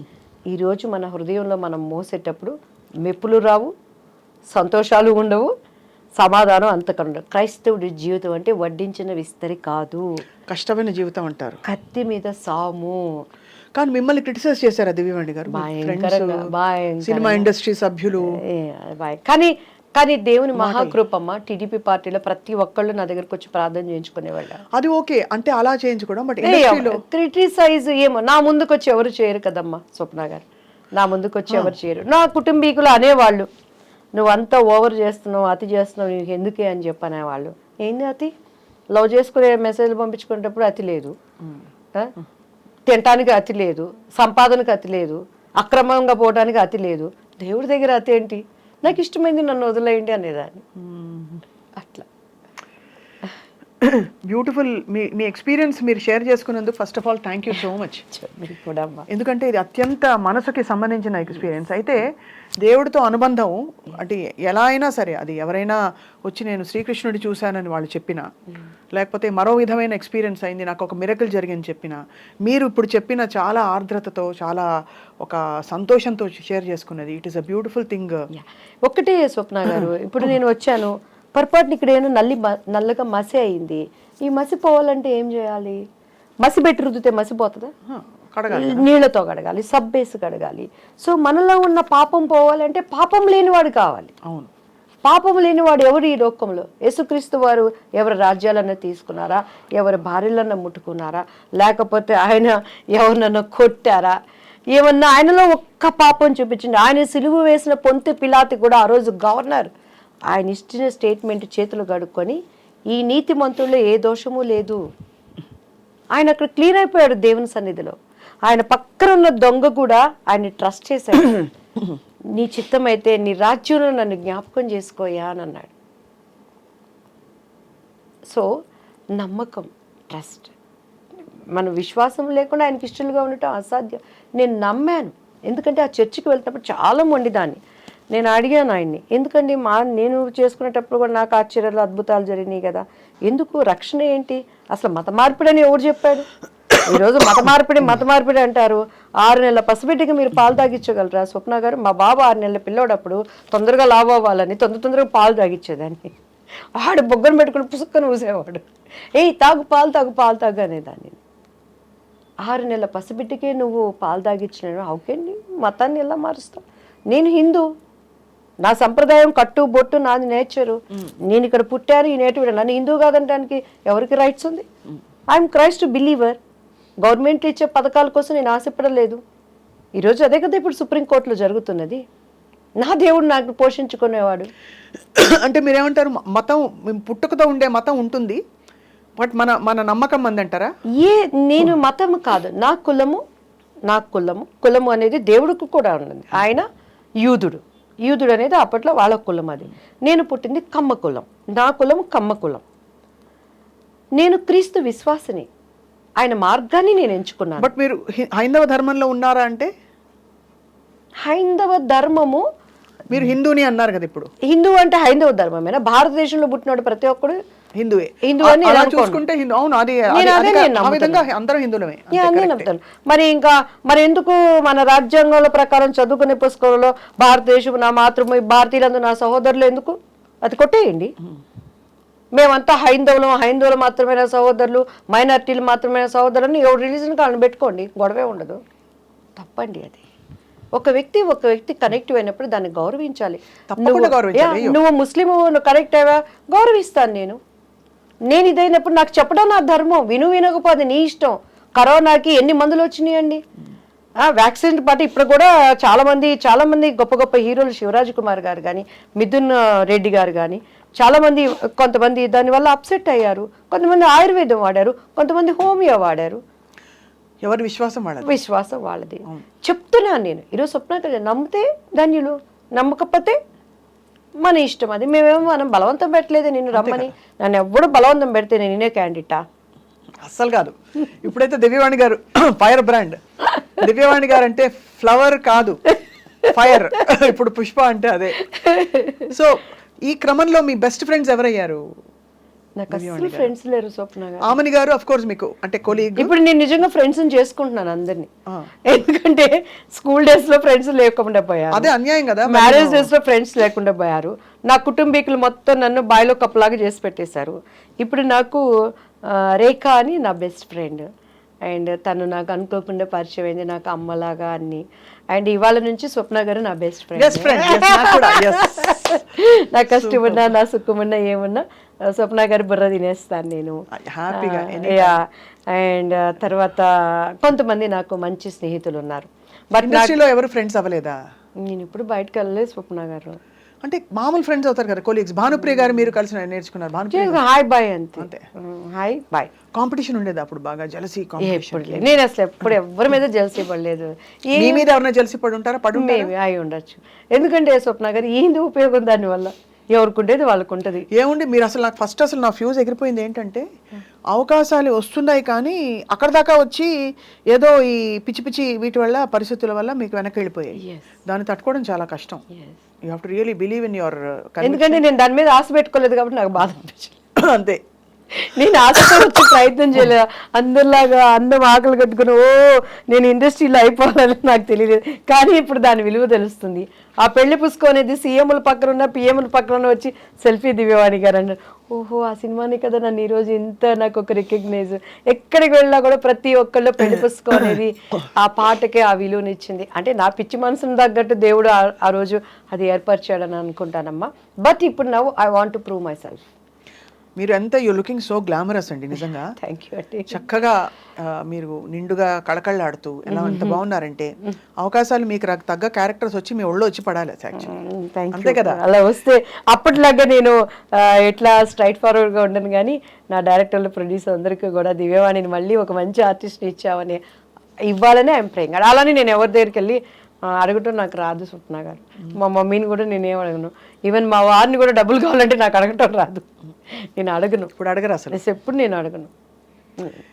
ఈరోజు మన హృదయంలో మనం మోసేటప్పుడు మెప్పులు రావు, సంతోషాలు ఉండవు, సమాధానం అంతకన్నా. క్రైస్తవుడి జీవితం అంటే వడ్డించిన విస్తరి కాదు, కష్టమైన జీవితం అంటారు, కత్తి మీద సాము. కానీ మిమ్మల్ని క్రిటిసైజ్ చేశారు దివ్యవాణి గారు, సినిమా ఇండస్ట్రీ సభ్యులు. కానీ దేవుని మహాకృపమ్మ, టీడీపీ పార్టీలో ప్రతి ఒక్కళ్ళు నా దగ్గరకు వచ్చి ప్రార్థన చేయించుకునేవాళ్ళ. అది ఓకే అంటే అలా చేయించుకోవడం, బట్ క్రిటిసైజ్ ఏమో నా ముందుకు వచ్చి ఎవరు చేయరు కదమ్మా స్వప్న గారు, నా ముందుకు వచ్చి ఎవరు చేయరు. నా కుటుంబీకులు అనేవాళ్ళు నువ్వంతా ఓవర్ చేస్తున్నావు, అతి చేస్తున్నావు, నీకు ఎందుకే అని చెప్పనేవాళ్ళు. ఏంది అతి? లవ్ చేసుకునే మెసేజ్లు పంపించుకునేటప్పుడు అతి లేదు, తినటానికి అతి లేదు, సంపాదనకు అతి లేదు, అక్రమంగా పోవడానికి అతి లేదు. దేవుడి దగ్గర అతి ఏంటి? నాకు ఇష్టమైంది నన్ను వదిలేయండి అనేదాన్ని. అట్లా బ్యూటిఫుల్. మీ ఎక్స్పీరియన్స్ మీరు షేర్ చేసుకున్నందుకు first of all thank you so much. ఎందుకంటే ఇది అత్యంత మనసుకి సంబంధించిన ఎక్స్పీరియన్స్. అయితే దేవుడితో అనుబంధం అంటే ఎలా అయినా సరే, అది ఎవరైనా వచ్చి నేను శ్రీకృష్ణుడి చూశానని వాళ్ళు చెప్పినా, లేకపోతే మరో విధమైన ఎక్స్పీరియన్స్ అయింది, నాకు ఒక మిరకల్ జరిగింది చెప్పినా, మీరు ఇప్పుడు చెప్పిన చాలా ఆర్ద్రతతో, చాలా ఒక సంతోషంతో షేర్ చేసుకున్నది, it is a beautiful thing. ఒక్కటే స్వప్న గారు, ఇప్పుడు నేను వచ్చాను, పొరపాటున ఇక్కడ ఏమో నల్లగా మసి అయింది. ఈ మసి పోవాలంటే ఏం చేయాలి? మసి పెట్టి రుద్దితే మసిపోతుందా? నీళ్లతో కడగాలి, సబ్బేసి కడగాలి. సో మనలో ఉన్న పాపం పోవాలంటే పాపం లేనివాడు కావాలి. అవును, పాపం లేనివాడు ఎవరు ఈ లోకంలో? యేసుక్రీస్తు వారు ఎవరి రాజ్యాలన్నా తీసుకున్నారా? ఎవరి భార్యలన్నా ముట్టుకున్నారా? లేకపోతే ఆయన ఎవరినన్నా కొట్టారా? ఏమన్నా ఆయనలో ఒక్క పాపం చూపించండి. ఆయన సిలువ వేసిన పొంతు పిలాతు కూడా ఆ రోజు గవర్నర్, ఆయన ఇచ్చిన స్టేట్మెంట్ చేతులు కడుక్కొని ఈ నీతిమంతుల్లో ఏ దోషము లేదు, ఆయన అక్కడ క్లీన్ అయిపోయాడు దేవుని సన్నిధిలో. ఆయన పక్కన ఉన్న దొంగ కూడా ఆయన ట్రస్ట్ చేశాడు. నీ చిత్తమైతే నీ రాజ్యంలో నన్ను జ్ఞాపకం చేసుకోయా అని అన్నాడు. సో నమ్మకం, ట్రస్ట్, మన విశ్వాసం లేకుండా ఆయనకి ఇష్టలుగా ఉండటం అసాధ్యం. నేను నమ్మాను, ఎందుకంటే ఆ చర్చికి వెళ్తున్నప్పుడు చాలా మొండిదాన్ని. నేను అడిగాను ఆయన్ని, ఎందుకండి నేను చేసుకునేటప్పుడు కూడా నాకు ఆశ్చర్యాలు అద్భుతాలు జరిగినాయి కదా, ఎందుకు రక్షణ ఏంటి? అసలు మత మార్పిడి అని ఎవరు చెప్పాడు? ఈరోజు మత మార్పిడి అంటారు. 6 నెలల పసిబిడ్డకి మీరు పాలు తాగించగలరా స్వప్న గారు? మా బాబు 6 నెలల పిల్లోడప్పుడు తొందరగా లావు అవ్వాలని తొందరగా పాలు తాగించేదాన్ని. ఆడు బొగ్గను పెట్టుకుని పుసుక్కను ఊసేవాడు, ఏయ్ తాగు పాలు తాగు అనేదాన్ని. 6 నెలల పసిబిడ్డకే నువ్వు పాలు తాగించిన ఓకేండి, మతాన్ని ఎలా మారుస్తావు? నేను హిందూ, నా సంప్రదాయం కట్టు బొట్టు నాది నేచరు, నేను ఇక్కడ పుట్టాను, ఈ నేటివ్, నన్ను హిందూ కాదనడానికి ఎవరికి రైట్స్ ఉంది? I'm Christ believer. గవర్నమెంట్ ఇచ్చే పథకాల కోసం నేను ఆశపడలేదు. ఈరోజు అదే కదా ఇప్పుడు సుప్రీంకోర్టులో జరుగుతున్నది. నా దేవుడు నాకు పోషించుకునేవాడు. అంటే మీరేమంటారు, మతం పుట్టుకతో ఉండే మతం ఉంటుంది, బట్ మన మన నమ్మకం మంది అంటారా? నేను మతం కాదు, నా కులము అనేది దేవుడికి కూడా ఉన్నది. ఆయన యూదుడు అనేది అప్పట్లో వాళ్ళ కులం. అది నేను పుట్టింది కమ్మ కులం, నా కులం కమ్మ కులం. నేను క్రీస్తు విశ్వాసిని, ఆయన మార్గాన్ని నేను ఎంచుకున్నాను. బట్ మీరు హైందవ ధర్మంలో ఉన్నారా అంటే? హైందవ ధర్మము, మీరు హిందూని అన్నారు కదా ఇప్పుడు. హిందూ అంటే హైందవ ధర్మమేనా? భారతదేశంలో పుట్టినాడు ప్రతి ఒక్కడు హిందూ అని అలా చూసుకుంటే అవును, అది ఆ విధంగా అందరూ హిందువులమే. మరి ఎందుకు మన రాజ్యాంగాల ప్రకారం చదువుకునే పుస్తకంలో భారతదేశం నా మాతృభూమి, భారతీయులందు నా సహోదరులు ఎందుకు? అది కొట్టేయండి. మేమంతా హైందవులు మాత్రమే నా సహోదరులు, మైనారిటీలు మాత్రమే నా సహోదరులు, ఎవరు రిలీజన్ కాళ్ళని పెట్టుకోండి, గొడవే ఉండదు. తప్పండి అది. ఒక వ్యక్తి కనెక్ట్ అయినప్పుడు దాన్ని గౌరవించాలి. నువ్వు ముస్లిం, నువ్వు కనెక్ట్ అయ్యా, గౌరవిస్తాను నేను ఇదైనప్పుడు నాకు చెప్పడం నా ధర్మం. వినకపోతే నీ ఇష్టం. కరోనాకి ఎన్ని మందులు వచ్చినాయండి, వ్యాక్సిన్ పాటు ఇప్పుడు కూడా చాలా మంది గొప్ప గొప్ప హీరోలు, శివరాజ్ కుమార్ గారు కానీ, మిథున్ రెడ్డి గారు కానీ, కొంతమంది దానివల్ల అప్సెట్ అయ్యారు. కొంతమంది ఆయుర్వేదం వాడారు, కొంతమంది హోమియో వాడారు. ఎవరి విశ్వాసం వాళ్ళది. చెప్తున్నాను నేను ఈరోజు. స్వప్న నమ్మితే ధన్యులు, నమ్మకపోతే మన ఇష్టం. అది మనం బలవంతం పెట్టలేదు నిన్ను రమ్మని. నన్ను ఎవడు బలవంతం పెడితే నేనే క్యాండిడేటా? అస్సలు కాదు. ఇప్పుడైతే దివ్యవాణి గారు ఫైర్ బ్రాండ్. దివ్యవాణి గారు అంటే ఫ్లవర్ కాదు, ఫైర్. ఇప్పుడు పుష్ప అంటే అదే. సో ఈ క్రమంలో మీ బెస్ట్ ఫ్రెండ్స్ ఎవరయ్యారు? నాకు అసలు ఫ్రెండ్స్ లేరు స్వప్న గారు. ఆమని గారు ఆఫ్ కోర్స్ మీకు అంటే కొలీగ్. ఇప్పుడు నేను నిజంగా ఫ్రెండ్స్ చేసుకుంటున్నాను అందరినీ. ఎందుకంటే స్కూల్ డేస్ లో ఫ్రెండ్స్ లేకుండా పోయారు, అదే అన్యాయం కదా. మ్యారేజ్ డేస్ లో ఫ్రెండ్స్ లేకుండా పోయారు. నా కుటుంబీకులు మొత్తం నన్ను బాయిలో కప్పలాగా చేసి పెట్టేశారు. ఇప్పుడు నాకు రేఖ అని నా బెస్ట్ ఫ్రెండ్, అండ్ తను నాకు అనుకోకుండా పరిచయం అయింది, నాకు అమ్మలాగా అన్ని. అండ్ ఇవాళ నుంచి స్వప్న గారు నా బెస్ట్ ఫ్రెండ్. నా కష్టమున్నా నా సుఖమున్నా ఏమున్నా స్వప్న గారు బుర్ర తినేస్తాను నేను హ్యాపీగా. అండ్ తర్వాత కొంతమంది నాకు మంచి స్నేహితులు ఉన్నారు. బట్ ఇండస్ట్రీలో ఎవరు ఫ్రెండ్స్ అవ్వలేదా? నేను ఇప్పుడు బయటకు వెళ్ళలేదు స్వప్న గారు. అంటే మామూలు ఫ్రెండ్స్ అవుతారు కదా, కొలీగ్స్. భానుప్రియ గారు మీరు కలిసి నేర్చుకున్నారు? హాయ్ బాయ్ అంతే, హాయ్ బాయ్. కాంపిటీషన్ ఉండేది అప్పుడు బాగా? Jealousy competition? నేను అసలు ఎప్పుడు ఎవరి మీద జలసీ పడలేదు. మీ మీద ఎవరైనా జలసీ పడి ఉంటారా? అయి ఉండొచ్చు. ఎందుకంటే స్వప్న గారు ఏంది ఉపయోగం దానివల్ల? ఎవరికి ఉండేది వాళ్ళకు ఉంటుంది. ఏముంది, మీరు అసలు నాకు ఫస్ట్ అసలు నా ఫ్యూజ్ ఎగిరిపోయింది ఏంటంటే, అవకాశాలు వస్తున్నాయి కానీ అక్కడ దాకా వచ్చి ఏదో ఈ పిచ్చి పిచ్చి వీటి వల్ల, పరిస్థితుల వల్ల మీకు వెనక్కి వెళ్ళిపోయాయి. దాన్ని తట్టుకోవడం చాలా కష్టం. You have to really believe in your. ఎందుకంటే నేను దాని మీద ఆశ పెట్టుకోలేదు కాబట్టి నాకు బాధ అనిపించింది అంతే. నేను ఆశతో వచ్చి ప్రయత్నం చేయలేదు. అందరిలాగా అందం ఆకలి కట్టుకుని నేను ఇండస్ట్రీలో అయిపోవాలని నాకు తెలియలేదు. కానీ ఇప్పుడు దాని విలువ తెలుస్తుంది. ఆ పెళ్లి పుస్తకం అనేది సీఎంల పక్కన ఉన్న, పిఎంల పక్కన వచ్చి సెల్ఫీ దివ్యవాణి గారు అన్నారు. ఓహో, ఆ సినిమాని కదా నన్ను ఈరోజు ఇంత నాకు ఒక రికగ్నైజ్. ఎక్కడికి వెళ్ళినా కూడా ప్రతి ఒక్కళ్ళు పెళ్లి పుస్తకం అనేది ఆ పాటకే ఆ విలువనిచ్చింది. అంటే నా పిచ్చి మనసును తగ్గట్టు దేవుడు ఆ రోజు అది ఏర్పరిచాడని అనుకుంటానమ్మా. బట్ ఇప్పుడు now I want to prove my self. మీరు ఎంత యూ లుకింగ్ సో గ్లామరస్ అండి నిజంగా. థ్యాంక్ యూ అండి. చక్కగా మీరు నిండుగా కళకళ్ళాడుతూ ఎలా ఎంత బాగున్నారంటే, అవకాశాలు మీకు తగ్గ క్యారెక్టర్స్ వచ్చి మీ ఒళ్ళో వచ్చి పడాలి. అంతే కదా? అలా వస్తే అప్పట్లాగా నేను ఎట్లా స్ట్రైట్ ఫార్వర్డ్ గా ఉండను. కానీ నా డైరెక్టర్లు, ప్రొడ్యూసర్ అందరికీ కూడా దివ్యవాణిని మళ్ళీ ఒక మంచి ఆర్టిస్ట్ని ఇచ్చామని ఇవ్వాలని ఐఎమ్ ప్రేయింగ్. అలానే నేను ఎవరి దగ్గరికి వెళ్ళి అడగటం నాకు రాదు స్వప్న గారు. మా మమ్మీని కూడా నేనేం అడగను. ఈవెన్ మా వారిని కూడా డబ్బులు కావాలంటే నాకు అడగటం రాదు. నేను అడగను. ఇప్పుడు అడగరు అసలు? ఎప్పుడు నేను అడగను.